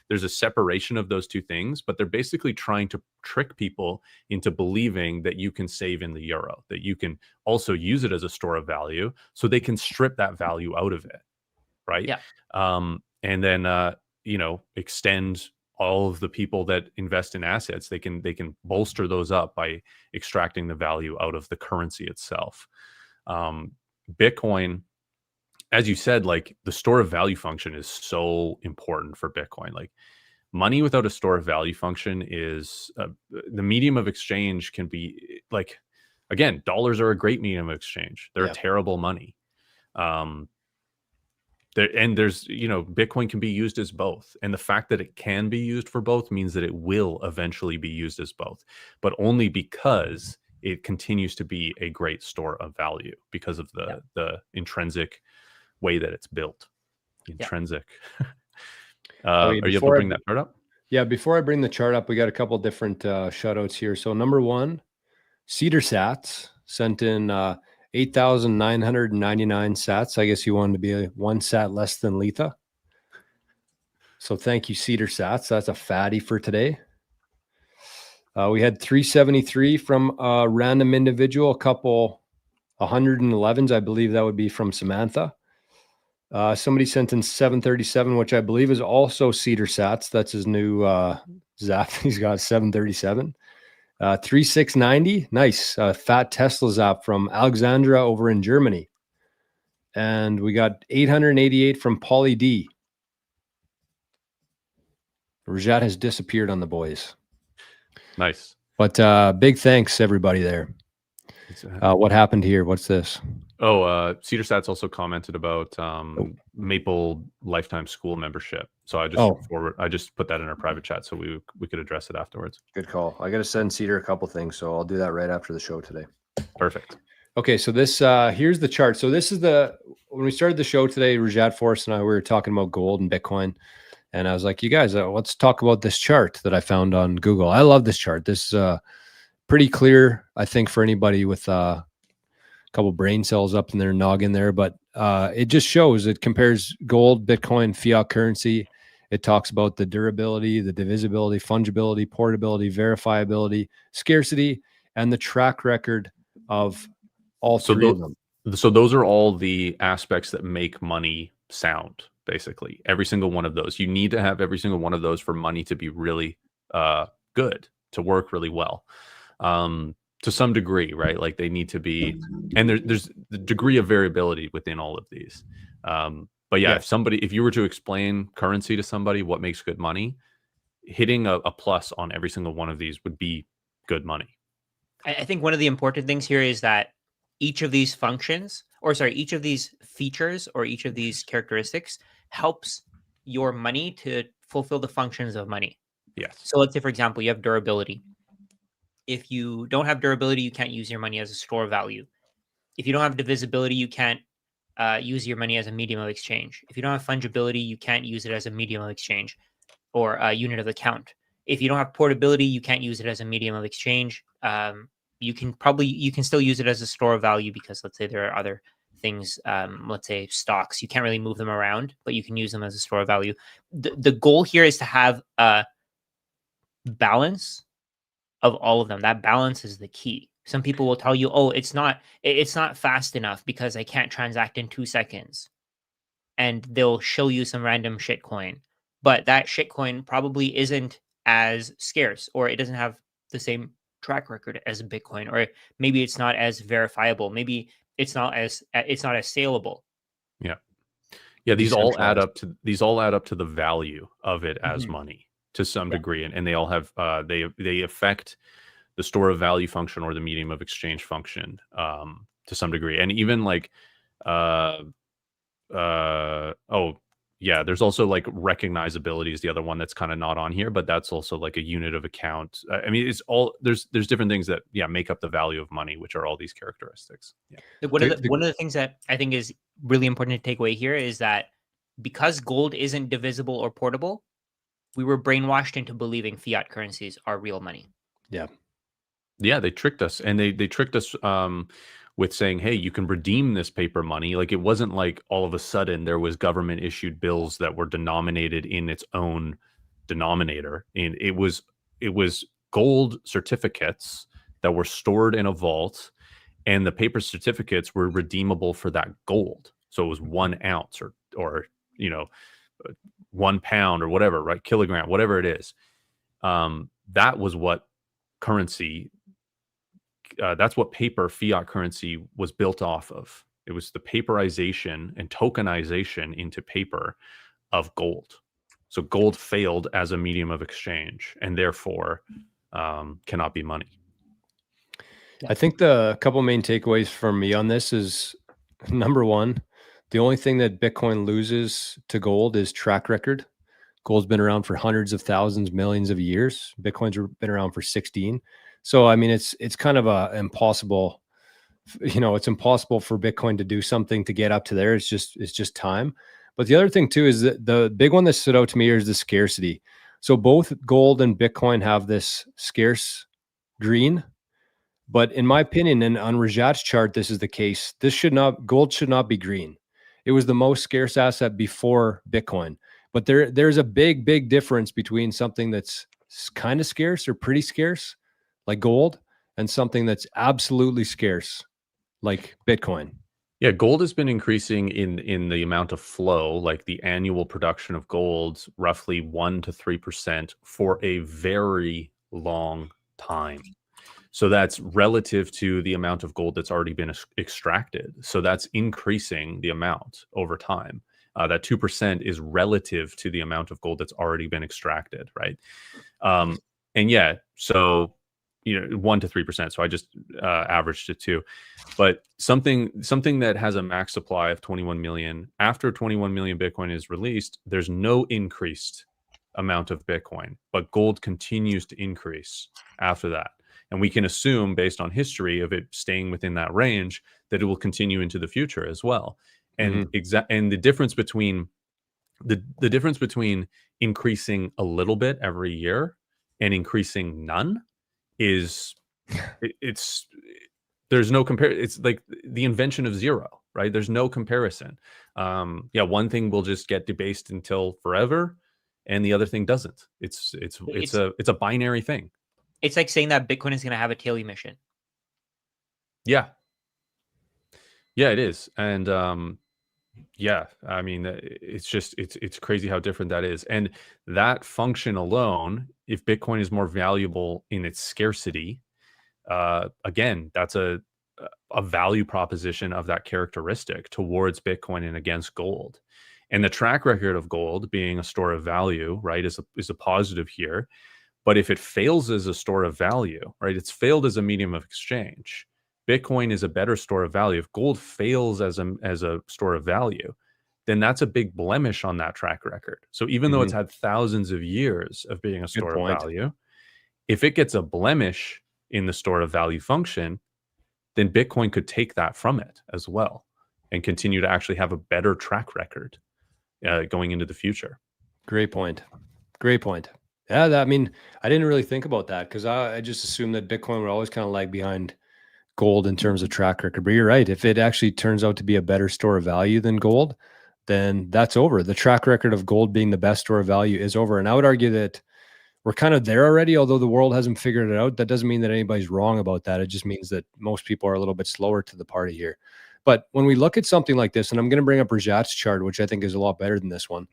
There's a separation of those two things, but they're basically trying to trick people into believing that you can save in the euro, that you can also use it as a store of value, so they can strip that value out of it, right? And then extend all of the people that invest in assets. They can bolster those up by extracting the value out of the currency itself. Bitcoin, as you said, like, the store of value function is so important for Bitcoin. Like, money without a store of value function is the medium of exchange can be, like, again, dollars are a great medium of exchange. They're a terrible money. There's Bitcoin can be used as both. And the fact that it can be used for both means that it will eventually be used as both, but only because it continues to be a great store of value because of the intrinsic way that it's built. Intrinsic. Are you able to bring that chart up?
Yeah, before I bring the chart up, we got a couple different shout outs here. So number one, Cedar Sats sent in 8,999 sats. I guess you wanted to be one sat less than Letha. So thank you, Cedar Sats. That's a fatty for today. We had 373 from a random individual, a couple 111s. I believe that would be from Samantha. Somebody sent in 737, which I believe is also Cedar Sats. That's his new Zap. He's got 737. 3690. Nice. Fat Tesla Zap from Alexandra over in Germany. And we got 888 from Pauly D. Rajat has disappeared on the boys.
Nice.
But big thanks, everybody there. What happened here? What's this?
Oh, Cedar Sats also commented about Maple lifetime school membership. So I just put that in our private chat so we could address it afterwards.
Good call. I got to send Cedar a couple things, so I'll do that right after the show today.
Perfect.
Okay, so this here's the chart. So this is when we started the show today, Rajat, Forrest, and I, we were talking about gold and Bitcoin. And I was like, you guys, let's talk about this chart that I found on Google. I love this chart. This is pretty clear, I think, for anybody with a couple brain cells up in their noggin there. But it just shows, it compares gold, Bitcoin, fiat currency. It talks about the durability, the divisibility, fungibility, portability, verifiability, scarcity, and the track record of all three of them.
So those are all the aspects that make money sound, basically. Every single one of those. You need to have every single one of those for money to be really good, to work really well. To some degree, right? Like they need to be, and there's the degree of variability within all of these. But yeah, if you were to explain currency to somebody, what makes good money, hitting a plus on every single one of these would be good money.
I think one of the important things here is that each of these functions, each of these features or each of these characteristics helps your money to fulfill the functions of money.
Yes.
So let's say, for example, you have durability. If you don't have durability, you can't use your money as a store of value. If you don't have divisibility, you can't use your money as a medium of exchange. If you don't have fungibility, you can't use it as a medium of exchange or a unit of account. If you don't have portability, you can't use it as a medium of exchange. You can still use it as a store of value because let's say there are other things, let's say stocks, you can't really move them around, but you can use them as a store of value. The goal here is to have a balance of all of them. That balance is the key. Some people will tell you, oh, it's not fast enough because I can't transact in 2 seconds. And they'll show you some random shitcoin. But that shitcoin probably isn't as scarce, or it doesn't have the same track record as Bitcoin, or maybe it's not as verifiable. Maybe it's not as saleable.
Yeah. Yeah. These all add up to the value of it as money to some degree. And they all have, they affect the store of value function or the medium of exchange function to some degree. And even like, there's also like recognizability is the other one that's kind of not on here, but that's also like a unit of account. I mean, it's all, there's different things that make up the value of money, which are all these characteristics. Yeah.
One of the things that I think is really important to take away here is that because gold isn't divisible or portable, we were brainwashed into believing fiat currencies are real money.
Yeah.
Yeah, they tricked us, and they tricked us with saying, hey, you can redeem this paper money. Like, it wasn't like all of a sudden there was government issued bills that were denominated in its own denominator. And it was gold certificates that were stored in a vault, and the paper certificates were redeemable for that gold. So it was 1 ounce or 1 pound or whatever, right? Kilogram, whatever it is. That was what currency, that's what paper fiat currency was built off of. It was the paperization and tokenization into paper of gold. So gold failed as a medium of exchange and therefore cannot be money.
I think the couple main takeaways from me on this is, number one, the only thing that Bitcoin loses to gold is track record. Gold's been around for hundreds of thousands, millions of years. Bitcoin's been around for 16. So, I mean, it's kind of impossible, it's impossible for Bitcoin to do something to get up to there. It's just time. But the other thing too, is that the big one that stood out to me is the scarcity. So both gold and Bitcoin have this scarce green, but in my opinion, and on Rajat's chart, this is the case. Gold should not be green. It was the most scarce asset before Bitcoin. But there's a big difference between something that's kind of scarce or pretty scarce, like gold, and something that's absolutely scarce, like Bitcoin.
Yeah, gold has been increasing in the amount of flow, like the annual production of gold, roughly 1 to 3% for a very long time. So that's relative to the amount of gold that's already been extracted. So that's increasing the amount over time. That 2% is relative to the amount of gold that's already been extracted, right? And yeah, so 1 to 3%. So I just averaged it 2. But something that has a max supply of 21 million, after 21 million Bitcoin is released, there's no increased amount of Bitcoin, but gold continues to increase after that. And we can assume, based on history of it staying within that range, that it will continue into the future as well. And and the difference between the difference between increasing a little bit every year and increasing none is it's there's no compare. It's like the invention of zero, right? There's no comparison. Yeah, one thing will just get debased until forever, and the other thing doesn't. It's a binary thing.
It's like saying that Bitcoin is going to have a tail emission.
Yeah. Yeah, it is. And yeah, I mean, it's just it's crazy how different that is. And that function alone, if Bitcoin is more valuable in its scarcity, again, that's a value proposition of that characteristic towards Bitcoin and against gold. And the track record of gold being a store of value, right, is a positive here. But if it fails as a store of value, right, it's failed as a medium of exchange. Bitcoin is a better store of value. If gold fails as a store of value, then that's a big blemish on that track record. So even though it's had thousands of years of being a store of value, if it gets a blemish in the store of value function, then Bitcoin could take that from it as well and continue to actually have a better track record going into the future.
Great point. Great point. Yeah, I mean, I didn't really think about that because I just assumed that Bitcoin would always kind of lag behind gold in terms of track record. But you're right. If it actually turns out to be a better store of value than gold, then that's over. The track record of gold being the best store of value is over. And I would argue that we're kind of there already, although the world hasn't figured it out. That doesn't mean that anybody's wrong about that. It just means that most people are a little bit slower to the party here. But when we look at something like this, and I'm going to bring up Rajat's chart, which I think is a lot better than this one.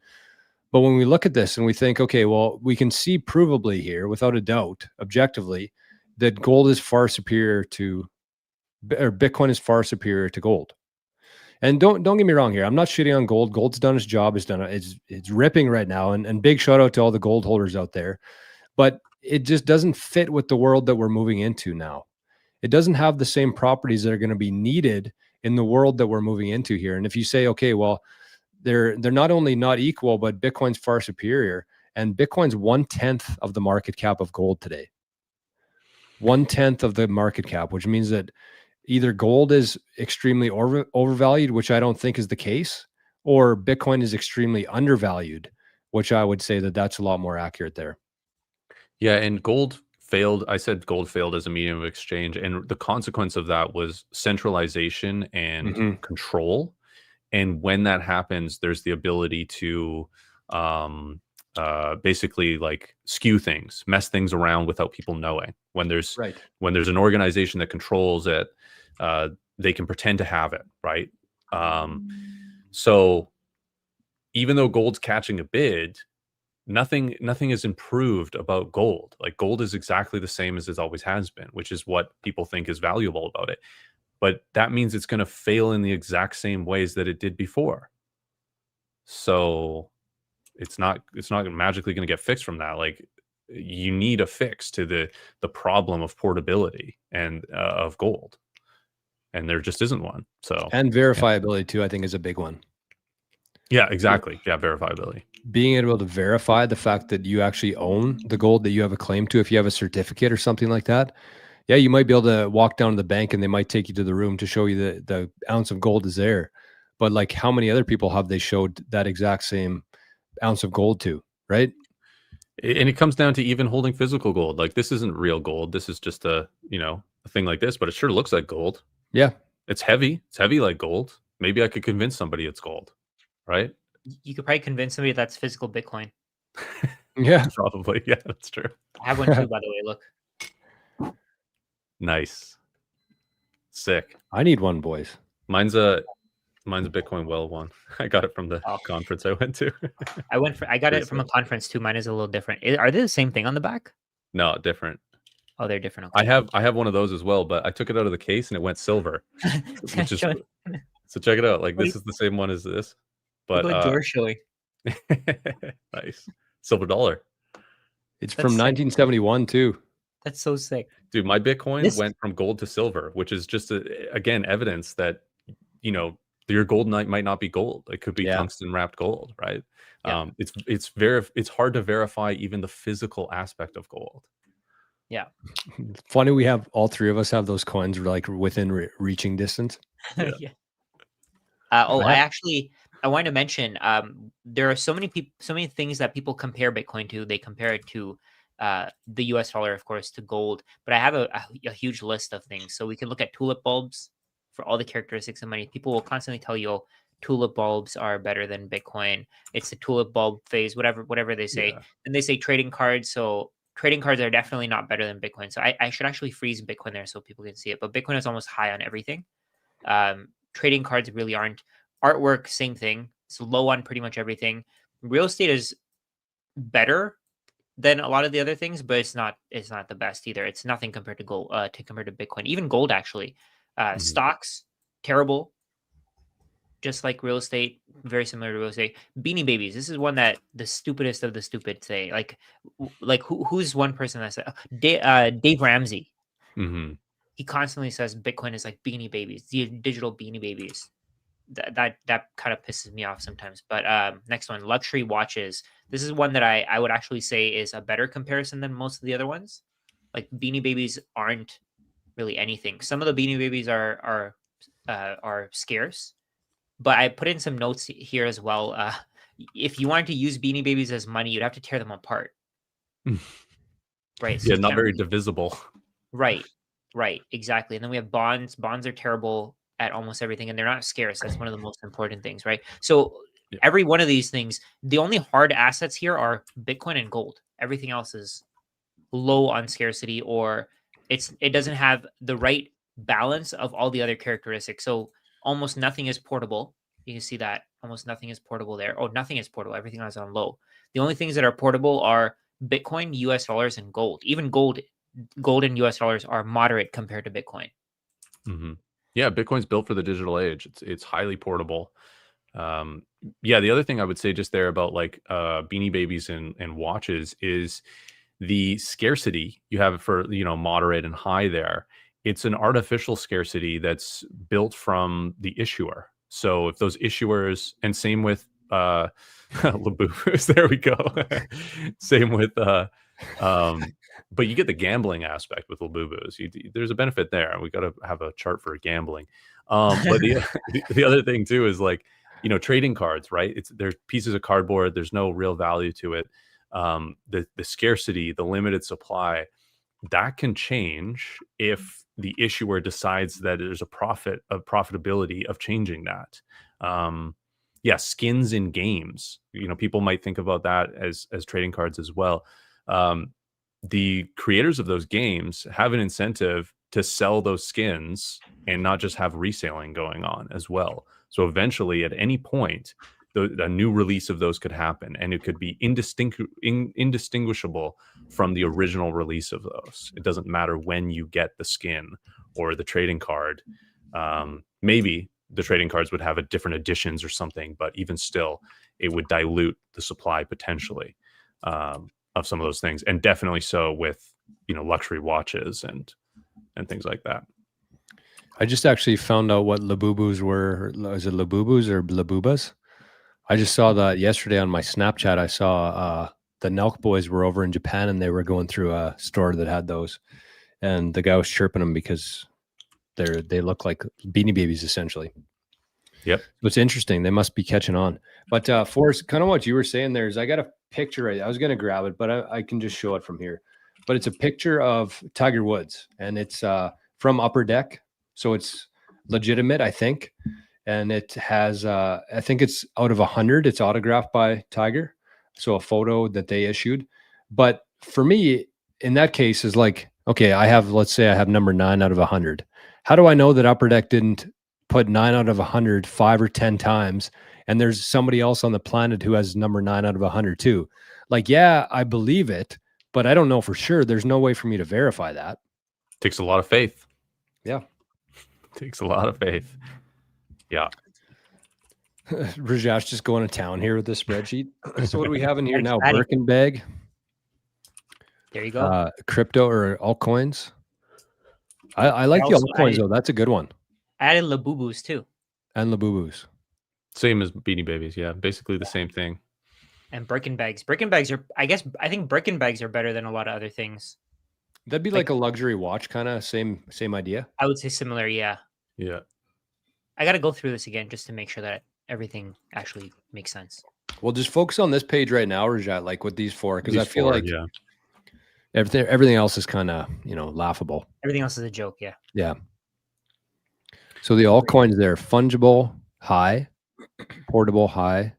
But when we look at this and we think, okay, well, we can see provably here, without a doubt, objectively, that gold is far superior to, or Bitcoin is far superior to gold. And don't get me wrong here. I'm not shitting on gold. Gold's done its job. It's ripping right now. And big shout out to all the gold holders out there. But it just doesn't fit with the world that we're moving into now. It doesn't have the same properties that are going to be needed in the world that we're moving into here. And if you say, okay, well, they're not only not equal, but Bitcoin's far superior. And Bitcoin's 1/10 of the market cap of gold today. 1/10 of the market cap, which means that either gold is extremely overvalued, which I don't think is the case, or Bitcoin is extremely undervalued, which I would say that that's a lot more accurate there.
Yeah, and gold failed. I said gold failed as a medium of exchange, and the consequence of that was centralization and control. And when that happens, there's the ability to basically like skew things, mess things around without people knowing. When there's an organization that controls it, they can pretend to have it, right? So even though gold's catching a bid, nothing is improved about gold. Like gold is exactly the same as it always has been, which is what people think is valuable about it. But that means it's going to fail in the exact same ways that it did before. So it's not magically going to get fixed from that. Like you need a fix to the problem of portability and of gold, and there just isn't one. So
and verifiability too, I think, is a big one.
Yeah, exactly. Yeah, verifiability.
Being able to verify the fact that you actually own the gold that you have a claim to, if you have a certificate or something like that. Yeah, you might be able to walk down to the bank and they might take you to the room to show you the ounce of gold is there. But like how many other people have they showed that exact same ounce of gold to, right?
And it comes down to even holding physical gold. Like this isn't real gold. This is just a thing like this, but it sure looks like gold.
Yeah.
It's heavy. It's heavy like gold. Maybe I could convince somebody it's gold, right?
You could probably convince somebody that's physical Bitcoin.
Yeah.
Probably. Yeah, that's true.
I have one too, by the way. Look.
Nice. Sick.
I need one, boys.
Mine's a Mine's a Bitcoin well one. I got it from the conference I went to.
I got it from a conference too. Mine is a little different. Are they the same thing on the back?
No, different.
Oh, they're different. Okay.
I have one of those as well, but I took it out of the case and it went silver. Which is, so check it out. Like this is the same one as this, but
George showing.
Nice silver dollar.
It's from 1971 too.
That's so sick,
dude. My Bitcoin went from gold to silver, which is just again evidence that your gold might not be gold. It could be tungsten wrapped gold, right? Yeah. It's hard to verify even the physical aspect of gold.
Yeah.
Funny, we have all three of us have those coins like within reaching distance.
Yeah. Yeah. I wanted to mention there are so many things that people compare Bitcoin to. They compare it to the US dollar, of course, to gold. But I have a huge list of things. So we can look at tulip bulbs for all the characteristics of money. People will constantly tell you, oh, tulip bulbs are better than Bitcoin. It's the tulip bulb phase, whatever they say. Yeah. And they say trading cards. So trading cards are definitely not better than Bitcoin. So I should actually freeze Bitcoin there so people can see it. But Bitcoin is almost high on everything. Trading cards really aren't. Artwork, same thing. It's low on pretty much everything. Real estate is better than a lot of the other things, but it's not the best either. It's nothing compared to gold, compared to Bitcoin. Even gold, actually. Stocks, terrible. Just like real estate, very similar to real estate. Beanie Babies. This is one that the stupidest of the stupid say. Like who's one person that said Dave Ramsey.
Mm-hmm.
He constantly says Bitcoin is like Beanie Babies, the digital Beanie Babies. That kind of pisses me off sometimes. But next one, luxury watches. This is one that I would actually say is a better comparison than most of the other ones. Like Beanie Babies aren't really anything. Some of the Beanie Babies are scarce, but I put in some notes here as well. If you wanted to use Beanie Babies as money, you'd have to tear them apart. Right. So
yeah, not very divisible.
Right. Exactly. And then we have bonds. Bonds are terrible at almost everything, and they're not scarce. That's one of the most important things, right? So every one of these things, the only hard assets here are Bitcoin and gold. Everything else is low on scarcity, or it doesn't have the right balance of all the other characteristics. So almost nothing is portable. You can see that almost nothing is portable there. Oh, nothing is portable. Everything is on low. The only things that are portable are Bitcoin, US dollars, and gold. Even gold and US dollars are moderate compared to Bitcoin.
Mm-hmm. Yeah, Bitcoin's built for the digital age. It's highly portable. The other thing I would say just there about like Beanie Babies and watches is the scarcity you have for moderate and high there. It's an artificial scarcity that's built from the issuer. So if those issuers, and same with Labubus, there we go. Same with but you get the gambling aspect with Labubus. There's a benefit there. We got to have a chart for gambling. But the other thing too is like, trading cards, right? There's pieces of cardboard. There's no real value to it. The scarcity, the limited supply, that can change if the issuer decides that there's a profitability of changing that. Skins in games. People might think about that as trading cards as well. The creators of those games have an incentive to sell those skins and not just have reselling going on as well. So eventually, at any point, a new release of those could happen, and it could be indistinguishable from the original release of those. It doesn't matter when you get the skin or the trading card. Maybe the trading cards would have a different editions or something, but even still, it would dilute the supply potentially of some of those things, and definitely so with luxury watches and things like that.
I just actually found out what Labubus were. Is it Labubus or Labubas? I just saw that yesterday on my Snapchat. I saw the Nelk boys were over in Japan, and they were going through a store that had those, and the guy was chirping them because they look like Beanie Babies essentially.
Yep.
So it's interesting. They must be catching on. But Forrest, kind of what you were saying there is, I got a picture right. I was going to grab it, but I can just show it from here. But it's a picture of Tiger Woods, and it's from Upper Deck, so it's legitimate, I think. And it has, I think it's out of 100. It's autographed by Tiger, so a photo that they issued. But for me, in that case, is like, okay, let's say I have number 9 out of 100. How do I know that Upper Deck didn't put 9 out of 100 5 or 10 times, and there's somebody else on the planet who has number 9 out of 100 too. Like, yeah, I believe it, but I don't know for sure. There's no way for me to verify that.
Takes a lot of faith.
Yeah.
Takes a lot of faith. Yeah.
Rajat just going to town here with this spreadsheet. So what do we have in here now?
Patty.
Birkin bag,
There you go.
crypto or altcoins. I like the
also
altcoins
added-
though. That's a good one.
I added Labubus too,
And Labubus.
Same as Beanie Babies. Yeah. Basically the same thing.
and Birkin bags. Birkin bags are, I think Birkin bags are better than a lot of other things.
That'd be like a luxury watch, kind of same idea.
I would say similar. Yeah.
Yeah.
I got to go through this again just to make sure that everything actually makes sense.
Well, just focus on this page right now, Rajat, like with these four, because I feel like
yeah.
everything else is kind of, laughable.
Everything else is a joke. Yeah.
Yeah. So the altcoins there: fungible, high; portable, high;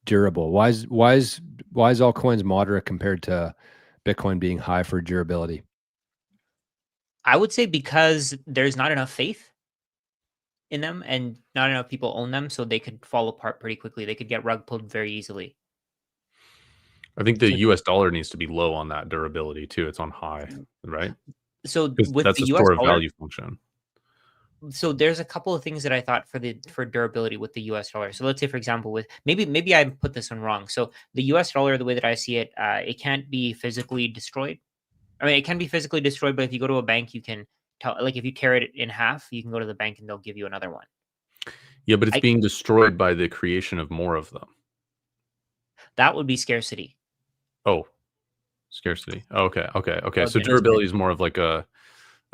durable. Why is altcoins moderate compared to Bitcoin being high for durability?
I would say because there's not enough faith in them and not enough people own them, so they could fall apart pretty quickly. They could get rug pulled very easily.
I think the US dollar needs to be low on that durability too. It's on high, right?
So
'Cause
with
that's
the
a
US
store of
dollar,
value function.
so there's a couple of things that I thought for durability with the US dollar. So let's say, for example, with maybe I put this one wrong. So the US dollar, the way that I see it, it can't be physically destroyed. I mean, it can be physically destroyed, but if you go to a bank, you can tell, like if you tear it in half, you can go to the bank and they'll give you another one.
Yeah, but it's being destroyed by the creation of more of them.
That would be scarcity.
Oh, scarcity. Okay.
Okay,
So durability is more of like a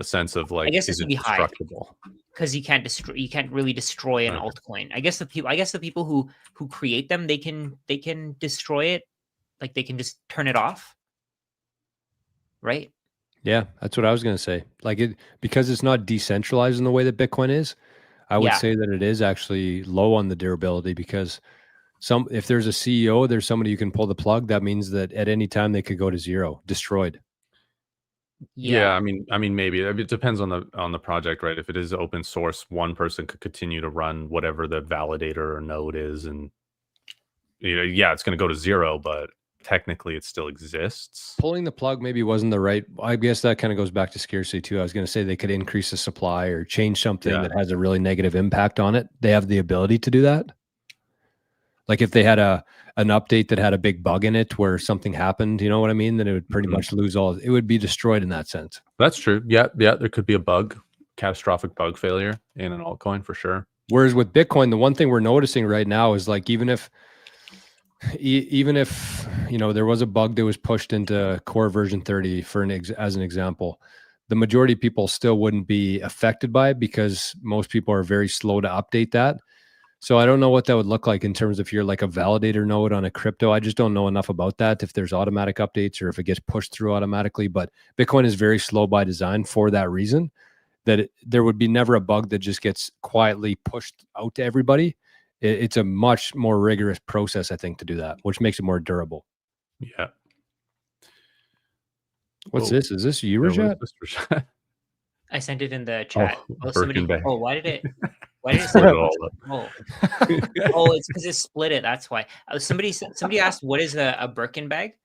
sense of like,
guess
is
this
it
would be high.
destructible?
Because you can't really destroy an
Okay.
altcoin. I guess the people who create them, they can destroy it, like they can just turn it off, right?
Yeah, that's what I was going to say. Like because it's not decentralized in the way that Bitcoin is. I would
Yeah.
say that it is actually low on the durability because if there's a CEO, there's somebody you can pull the plug. That means that at any time they could go to zero, destroyed.
Yeah, I mean, maybe it depends on the project, right? If it is open source, one person could continue to run whatever the validator or node is, and yeah, it's going to go to zero, but technically it still exists.
Pulling the plug maybe wasn't the right. I guess that kind of goes back to scarcity too. I was going to say they could increase the supply or change something that has a really negative impact on it. They have the ability to do that. Like if they had an update that had a big bug in it where something happened, you know what I mean? Then it would pretty much lose all. It would be destroyed in that sense.
That's true. Yeah. There could be a bug, catastrophic bug failure in an altcoin for sure. Whereas
with Bitcoin, the one thing we're noticing right now is like even if there was a bug that was pushed into core version 30 as an example, the majority of people still wouldn't be affected by it because most people are very slow to update that. So I don't know what that would look like in terms of if you're like a validator node on a crypto. I just don't know enough about that, if there's automatic updates or if it gets pushed through automatically. But Bitcoin is very slow by design for that reason, that there would be never a bug that just gets quietly pushed out to everybody. It's a much more rigorous process, I think, to do that, which makes it more durable.
Yeah.
What's this? Is this you, Rajat?
I sent it in the chat. Why did it
split
say
it all up?
Oh, it's because it split it. That's why. Somebody asked what is a Birkin bag,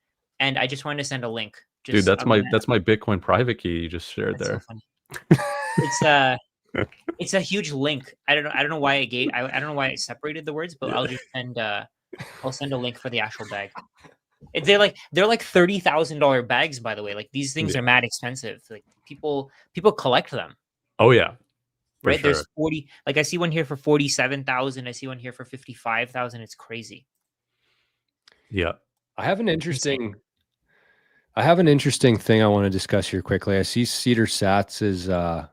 and I just wanted to send a link.
Dude, that's my Bitcoin private key you just shared there.
So it's a huge link. I don't know why I don't know why it separated the words, but I'll just send I'll send a link for the actual bag. They're like $30,000 bags, by the way. Like these things are mad expensive. Like people collect them.
Oh yeah.
Right. Sure. There's 40. Like I see one here for 47,000. I see one here for 55,000. It's crazy.
Yeah.
I have an interesting thing I want to discuss here quickly. I see Cedar Satz's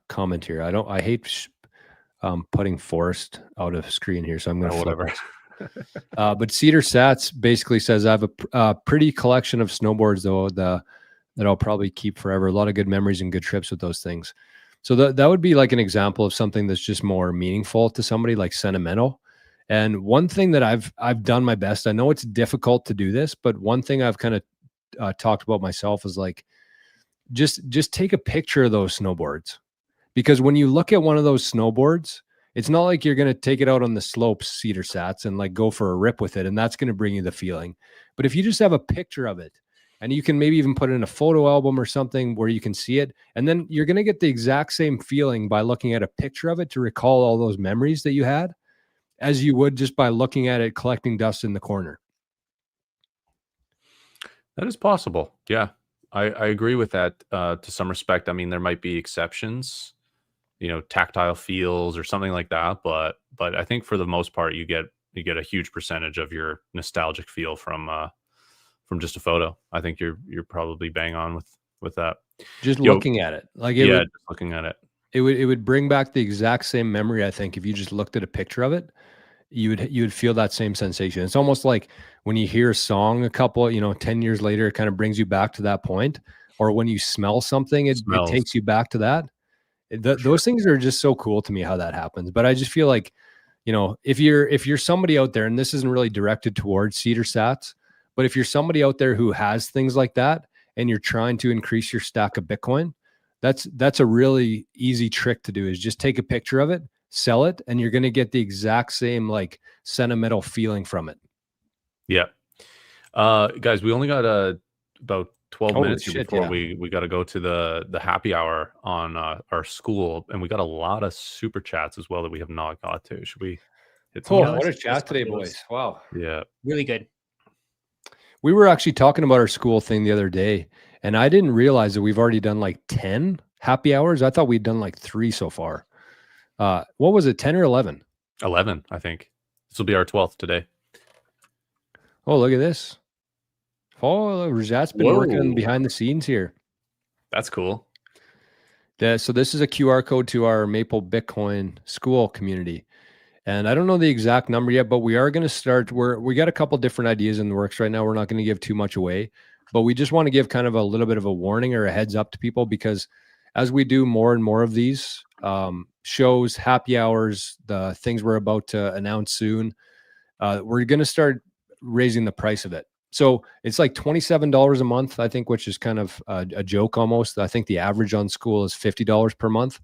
comment here. I hate putting Forrest out of screen here, so I'm going to
whatever.
But Cedar Satz basically says I have a pretty collection of snowboards though that I'll probably keep forever. A lot of good memories and good trips with those things. So that would be like an example of something that's just more meaningful to somebody, like sentimental. And one thing that I've done my best. I know it's difficult to do this, but one thing I've kind of talked about myself is like just take a picture of those snowboards, because when you look at one of those snowboards, It's not like you're going to take it out on the slopes, cedar sats, and like go for a rip with it, and that's going to bring you the feeling. But if you just have a picture of it, and you can maybe even put it in a photo album or something where you can see it, and then you're going to get the exact same feeling by looking at a picture of it to recall all those memories that you had, as you would just by looking at it collecting dust in the corner.
That is possible. Yeah, I agree with that to some respect. I mean, there might be exceptions, tactile feels or something like that, but I think for the most part, you get a huge percentage of your nostalgic feel from just a photo. I think you're probably bang on with that.
Just looking at it, like just
looking at it,
it would bring back the exact same memory. I think if you just looked at a picture of it, you would feel that same sensation. It's almost like when you hear a song 10 years later, it kind of brings you back to that point. Or when you smell something, it takes you back to that. Those things are just so cool to me how that happens. But I just feel like, if you're somebody out there, and this isn't really directed towards Cedar Sats, but if you're somebody out there who has things like that and you're trying to increase your stack of Bitcoin, that's a really easy trick to do, is just take a picture of it, sell it, and you're going to get the exact same like sentimental feeling from it.
Yeah. Guys, we only got about 12 minutes here before we got to go to the happy hour on our school, and we got a lot of super chats as well that we have not got to. Should we hit some
what a chat today, boys. Wow.
Yeah.
Really good.
We were actually talking about our school thing the other day, and I didn't realize that we've already done like 10 happy hours. I thought we'd done like 3 so far. What was it, 10 or 11?
11, I think. This will be our 12th today.
Oh, look at this. Oh, Rajat's been working behind the scenes here.
That's cool.
So this is a QR code to our Maple Bitcoin school community. And I don't know the exact number yet, but we are going to start. We got a couple different ideas in the works right now. We're not going to give too much away, but we just want to give kind of a little bit of a warning or a heads up to people, because as we do more and more of these shows, happy hours, the things we're about to announce soon, we're going to start raising the price of it. So it's like $27 a month, I think, which is kind of a joke almost. I think the average on school is $50 per month.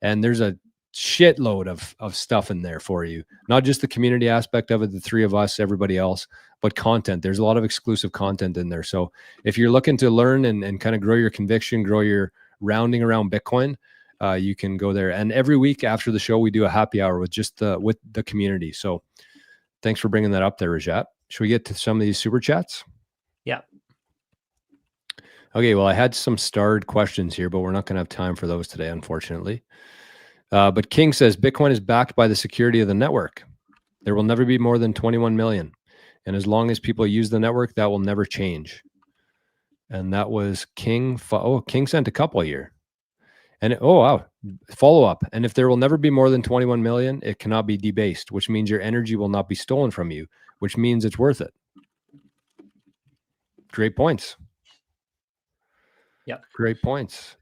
And there's a shitload of stuff in there for you. Not just the community aspect of it, the 3 of us, everybody else, but content. There's a lot of exclusive content in there. So if you're looking to learn and kind of grow your conviction, grow your rounding around Bitcoin, you can go there. And every week after the show, we do a happy hour with the community. So thanks for bringing that up there, Rajat. Should we get to some of these super chats?
Yeah.
Okay, well, I had some starred questions here, but we're not going to have time for those today, unfortunately. But King says, Bitcoin is backed by the security of the network. There will never be more than 21 million. And as long as people use the network, that will never change. And that was King. King sent a couple here. And wow, follow up. And if there will never be more than 21 million, it cannot be debased, which means your energy will not be stolen from you, which means it's worth it. Great points.
Yep.
Great points.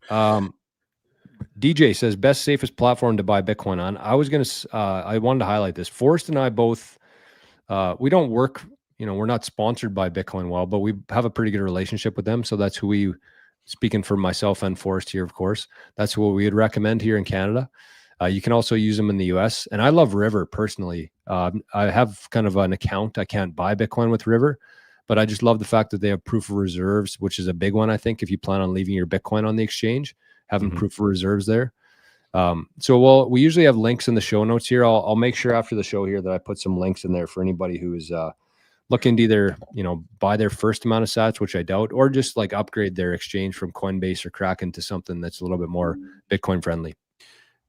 DJ says, best, safest platform to buy Bitcoin on. I wanted to highlight this. Forrest and I both, we don't work, we're not sponsored by Bitcoin Well, but we have a pretty good relationship with them. So that's who we, speaking for myself and Forrest here, of course, that's what we would recommend here in Canada. You can also use them in the US. And I love River personally. I have kind of an account. I can't buy Bitcoin with River, but I just love the fact that they have proof of reserves, which is a big one, I think, if you plan on leaving your Bitcoin on the exchange, having proof of reserves there. So we usually have links in the show notes here. I'll make sure after the show here that I put some links in there for anybody who is looking to either, buy their first amount of sats, which I doubt, or just like upgrade their exchange from Coinbase or Kraken to something that's a little bit more Bitcoin friendly.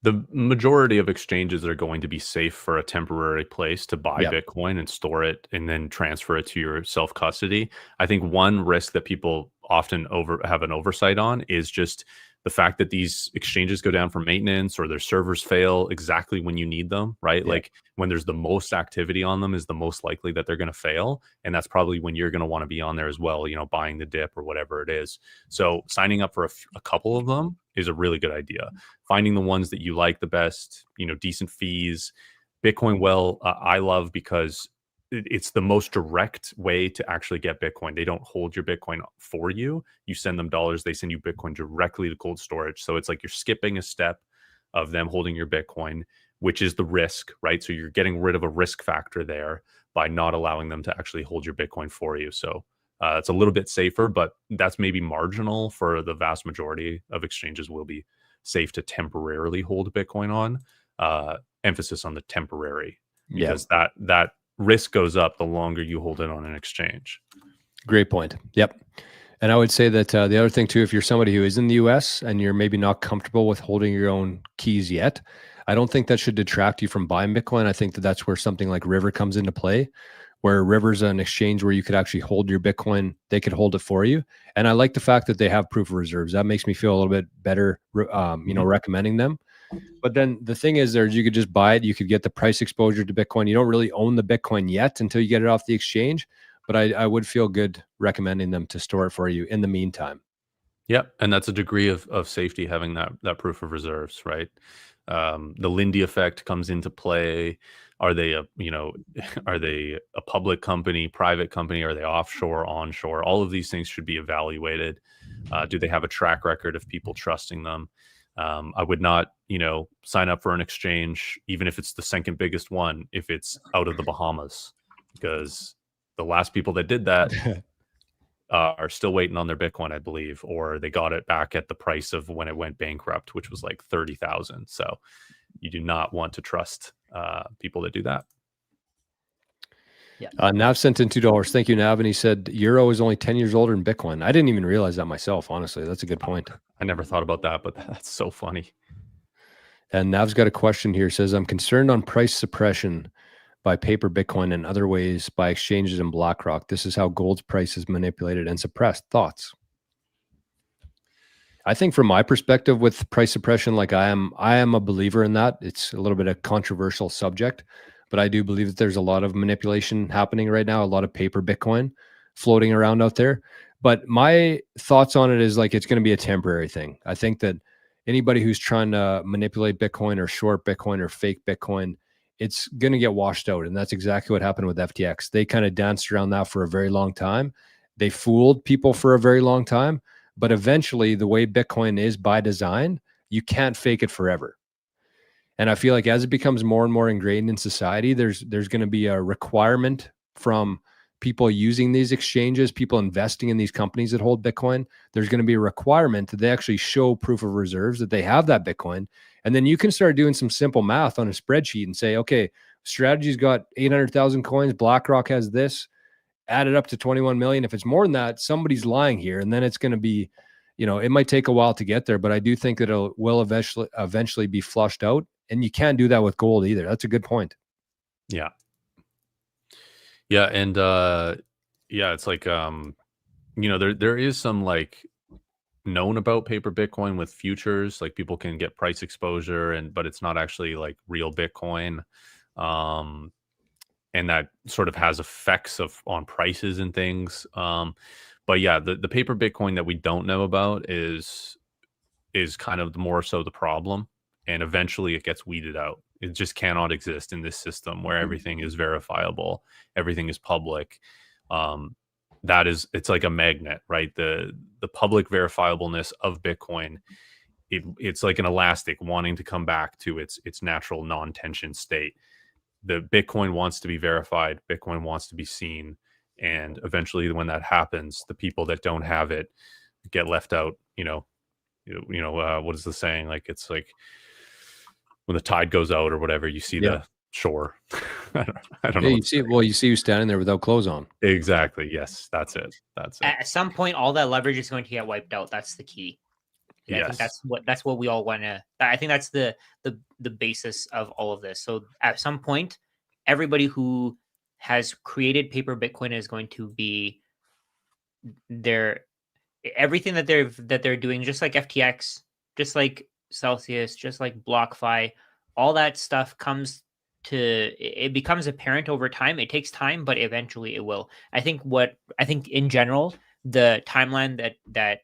The majority of exchanges are going to be safe for a temporary place to buy Bitcoin and store it and then transfer it to your self-custody. I think one risk that people often have an oversight on is just the fact that these exchanges go down for maintenance or their servers fail exactly when you need them, right? Yeah. Like when there's the most activity on them is the most likely that they're going to fail. And that's probably when you're going to want to be on there as well, buying the dip or whatever it is. So signing up for a couple of them is a really good idea. Finding the ones that you like the best, decent fees. Bitcoin Well, I love because it's the most direct way to actually get Bitcoin. They don't hold your Bitcoin for you. You send them dollars. They send you Bitcoin directly to cold storage. So it's like you're skipping a step of them holding your Bitcoin. which is the risk, right? So you're getting rid of a risk factor there by not allowing them to actually hold your Bitcoin for you. So it's a little bit safer, but that's maybe marginal. For the vast majority of exchanges will be safe to temporarily hold Bitcoin on. Emphasis on the temporary, because that risk goes up the longer you hold it on an exchange.
Great point. Yep. And I would say that the other thing too, if you're somebody who is in the US and you're maybe not comfortable with holding your own keys yet, I don't think that should detract you from buying Bitcoin. I think that that's where something like River comes into play, where River's an exchange where you could actually hold your Bitcoin. They could hold it for you. And I like the fact that they have proof of reserves. That makes me feel a little bit better, recommending them. But then the thing is, you could just buy it. You could get the price exposure to Bitcoin. You don't really own the Bitcoin yet until you get it off the exchange. But I would feel good recommending them to store it for you in the meantime.
Yep. And that's a degree of safety, having that proof of reserves, right? The Lindy effect comes into play. Are they are they a public company, private company? Are they offshore, onshore? All of these things should be evaluated. Do they have a track record of people trusting them? I would not, sign up for an exchange, even if it's the second biggest one, if it's out of the Bahamas, because the last people that did that are still waiting on their Bitcoin, I believe, or they got it back at the price of when it went bankrupt, which was like 30,000. So you do not want to trust people that do that.
Yeah.
Nav sent in $2. Thank you, Nav. And he said Euro is only 10 years older than Bitcoin. I didn't even realize that myself, honestly. That's a good point.
I never thought about that, but that's so funny.
And Nav's got a question here. Says, I'm concerned on price suppression by paper Bitcoin and other ways by exchanges and BlackRock. This is how gold's price is manipulated and suppressed. Thoughts? I think from my perspective with price suppression, like I am a believer in that. It's a little bit of a controversial subject, but I do believe that there's a lot of manipulation happening right now, a lot of paper Bitcoin floating around out there. But my thoughts on it is like it's going to be a temporary thing. I think that anybody who's trying to manipulate Bitcoin or short Bitcoin or fake Bitcoin, it's going to get washed out. And that's exactly what happened with FTX. They kind of danced around that for a very long time. They fooled people for a very long time. But eventually, the way Bitcoin is by design, you can't fake it forever. And I feel like as it becomes more and more ingrained in society, there's going to be a requirement from people using these exchanges, people investing in these companies that hold Bitcoin. There's going to be a requirement that they actually show proof of reserves that they have that Bitcoin. And then you can start doing some simple math on a spreadsheet and say, okay, Strategy's got 800,000 coins. BlackRock has this. Add it up to 21 million. If it's more than that, somebody's lying here. And then it's going to be, it might take a while to get there, but I do think that it will eventually be flushed out. And you can't do that with gold either. That's a good point.
Yeah. Yeah. And it's like, there is some like known about paper Bitcoin with futures, like people can get price exposure but it's not actually like real Bitcoin. And that sort of has effects on prices and things. But yeah, the paper Bitcoin that we don't know about is kind of more so the problem. And eventually it gets weeded out. It just cannot exist in this system where everything is verifiable, everything is public. It's like a magnet, right? The public verifiableness of Bitcoin, it's like an elastic wanting to come back to its natural non-tension state. The Bitcoin wants to be verified, Bitcoin wants to be seen, and eventually when that happens, the people that don't have it get left out. What is the saying? Like, it's like when the tide goes out or whatever, you see the shore. I don't know.
You see you standing there without clothes on.
Exactly. Yes, that's it.
At some point, all that leverage is going to get wiped out. That's the key. I think that's what we all want to. I think that's the basis of all of this. So at some point, everybody who has created paper Bitcoin is going to be everything that they're doing, just like FTX, just like Celsius, just like BlockFi, all that stuff it becomes apparent over time. It takes time, but eventually it will. I think in general, the timeline that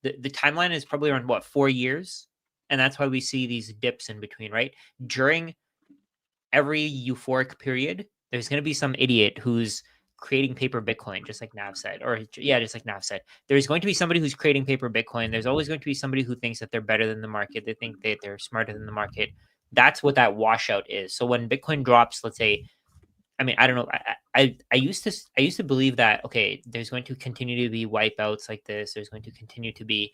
the timeline is probably around 4 years, and that's why we see these dips in between, right? During every euphoric period, there's going to be some idiot who's creating paper Bitcoin, just like Nav said, just like Nav said. There's going to be somebody who's creating paper Bitcoin. There's always going to be somebody who thinks that they're better than the market. They think that they're smarter than the market. that's what that washout is. So when Bitcoin drops, let's say, I mean, I don't know. I used to believe that, okay, there's going to continue to be wipeouts like this. There's going to continue to be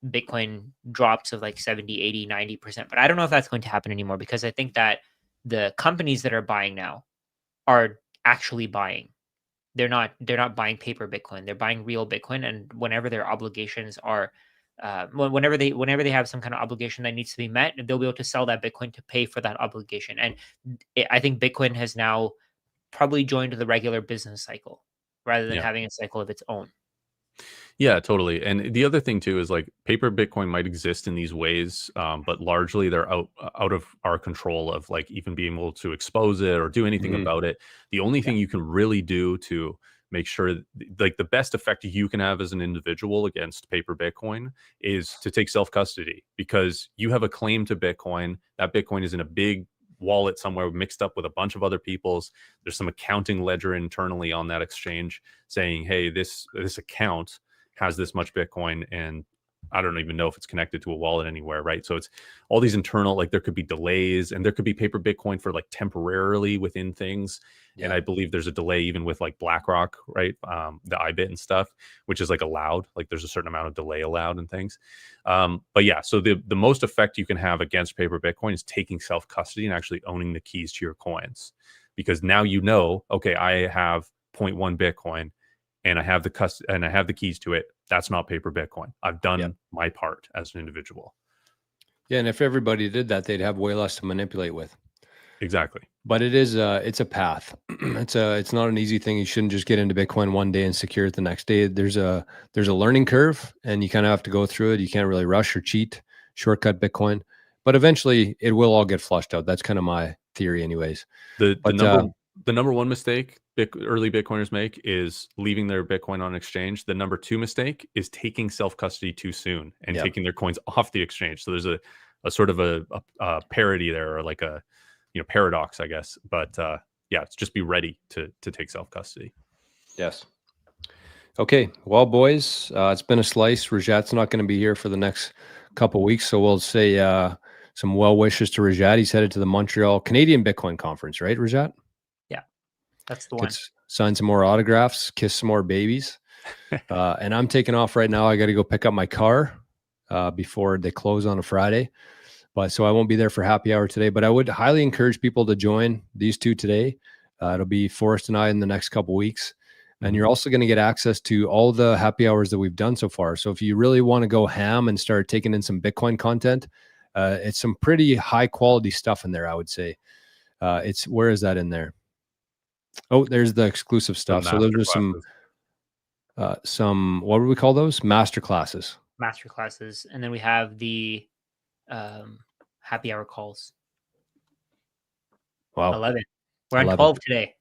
Bitcoin drops of like 70, 80, 90%. But I don't know if that's going to happen anymore, because I think that the companies that are buying now are actually buying. They're not buying paper Bitcoin. They're buying real Bitcoin. And whenever their obligations are, whenever they have some kind of obligation that needs to be met, they'll be able to sell that Bitcoin to pay for that obligation. And I think Bitcoin has now probably joined the regular business cycle rather than having a cycle of its own.
Yeah, totally. And the other thing too is like paper Bitcoin might exist in these ways, but largely they're out of our control of like even being able to expose it or do anything about it. The only thing you can really do to make sure like the best effect you can have as an individual against paper Bitcoin is to take self-custody, because you have a claim to Bitcoin. That Bitcoin is in a big wallet somewhere mixed up with a bunch of other people's. There's some accounting ledger internally on that exchange saying, hey, this account has this much Bitcoin, and I don't even know if it's connected to a wallet anywhere, right? So it's all these internal, like there could be delays, and there could be paper Bitcoin for like temporarily within things. And I believe there's a delay even with like BlackRock, right? The IBIT and stuff, which is like allowed, like there's a certain amount of delay allowed and things. But yeah, so the most effect you can have against paper Bitcoin is taking self-custody and actually owning the keys to your coins. Because now you know, okay, I have 0.1 Bitcoin, and I have the keys to it. That's not paper Bitcoin. I've done my part as an individual.
Yeah, and if everybody did that, they'd have way less to manipulate with.
Exactly.
But it is it's a path. It's not an easy thing. You shouldn't just get into Bitcoin one day and secure it the next day. There's a learning curve, and you kind of have to go through it. You can't really rush or cheat, shortcut Bitcoin. But eventually it will all get flushed out. That's kind of my theory anyways.
The number one mistake early Bitcoiners make is leaving their Bitcoin on exchange. The number two mistake is taking self-custody too soon and taking their coins off the exchange. So there's a sort of a parity there, or like a paradox, I guess. But it's just be ready to take self-custody.
Yes. Okay. Well, boys, it's been a slice. Rajat's not going to be here for the next couple weeks, so we'll say some well wishes to Rajat. He's headed to the Montreal Canadian Bitcoin Conference, right, Rajat?
That's the one.
Sign some more autographs, kiss some more babies. And I'm taking off right now. I got to go pick up my car before they close on a Friday. But so I won't be there for happy hour today. But I would highly encourage people to join these two today. It'll be Forrest and I in the next couple weeks. And you're also going to get access to all the happy hours that we've done so far. So if you really want to go ham and start taking in some Bitcoin content, it's some pretty high quality stuff in there, I would say. Where is that in there? Oh, there's the exclusive stuff. So those are some, what would we call those? Master classes.
And then we have the happy hour calls.
Wow.
11. We're on 12 today.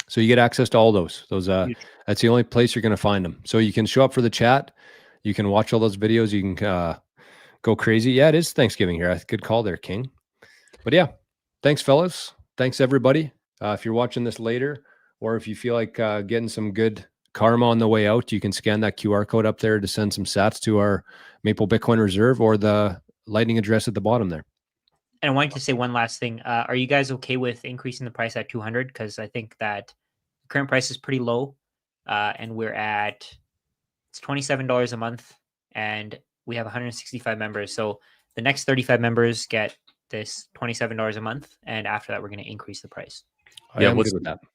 So you get access to all those. That's the only place you're going to find them. So you can show up for the chat. You can watch all those videos. You can go crazy. Yeah, it is Thanksgiving here. Good call there, King. But yeah, thanks, fellas. Thanks, everybody. If you're watching this later, or if you feel like getting some good karma on the way out, you can scan that QR code up there to send some sats to our Maple Bitcoin Reserve, or the Lightning address at the bottom there.
And I wanted to say one last thing. Are you guys okay with increasing the price at 200? Because I think that the current price is pretty low, and it's $27 a month, and we have 165 members. So the next 35 members get this $27 a month, and after that, we're going to increase the price.
Yeah,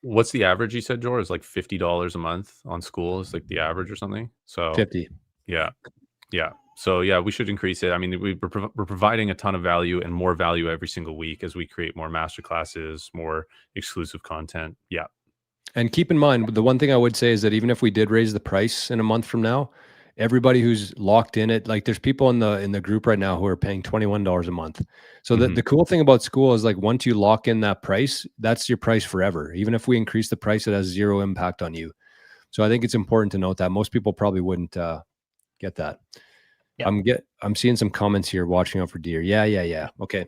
what's the average you said, George? Is like $50 a month on school is like the average or something? So
50.
Yeah. So yeah, we should increase it. I mean, we're providing a ton of value and more value every single week as we create more masterclasses, more exclusive content. Yeah.
And keep in mind, the one thing I would say is that even if we did raise the price in a month from now, everybody who's locked in it, like there's people in the group right now who are paying $21 a month. So the cool thing about school is like once you lock in that price, that's your price forever. Even if we increase the price, it has zero impact on you. So I think it's important to note that most people probably wouldn't get that. Yeah. I'm seeing some comments here, watching out for deer. Yeah. Okay.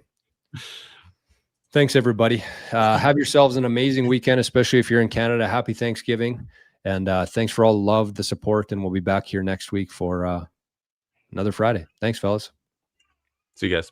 Thanks, everybody. Have yourselves an amazing weekend, especially if you're in Canada. Happy Thanksgiving. And thanks for all the love, the support. And we'll be back here next week for another Friday. Thanks, fellas.
See you guys.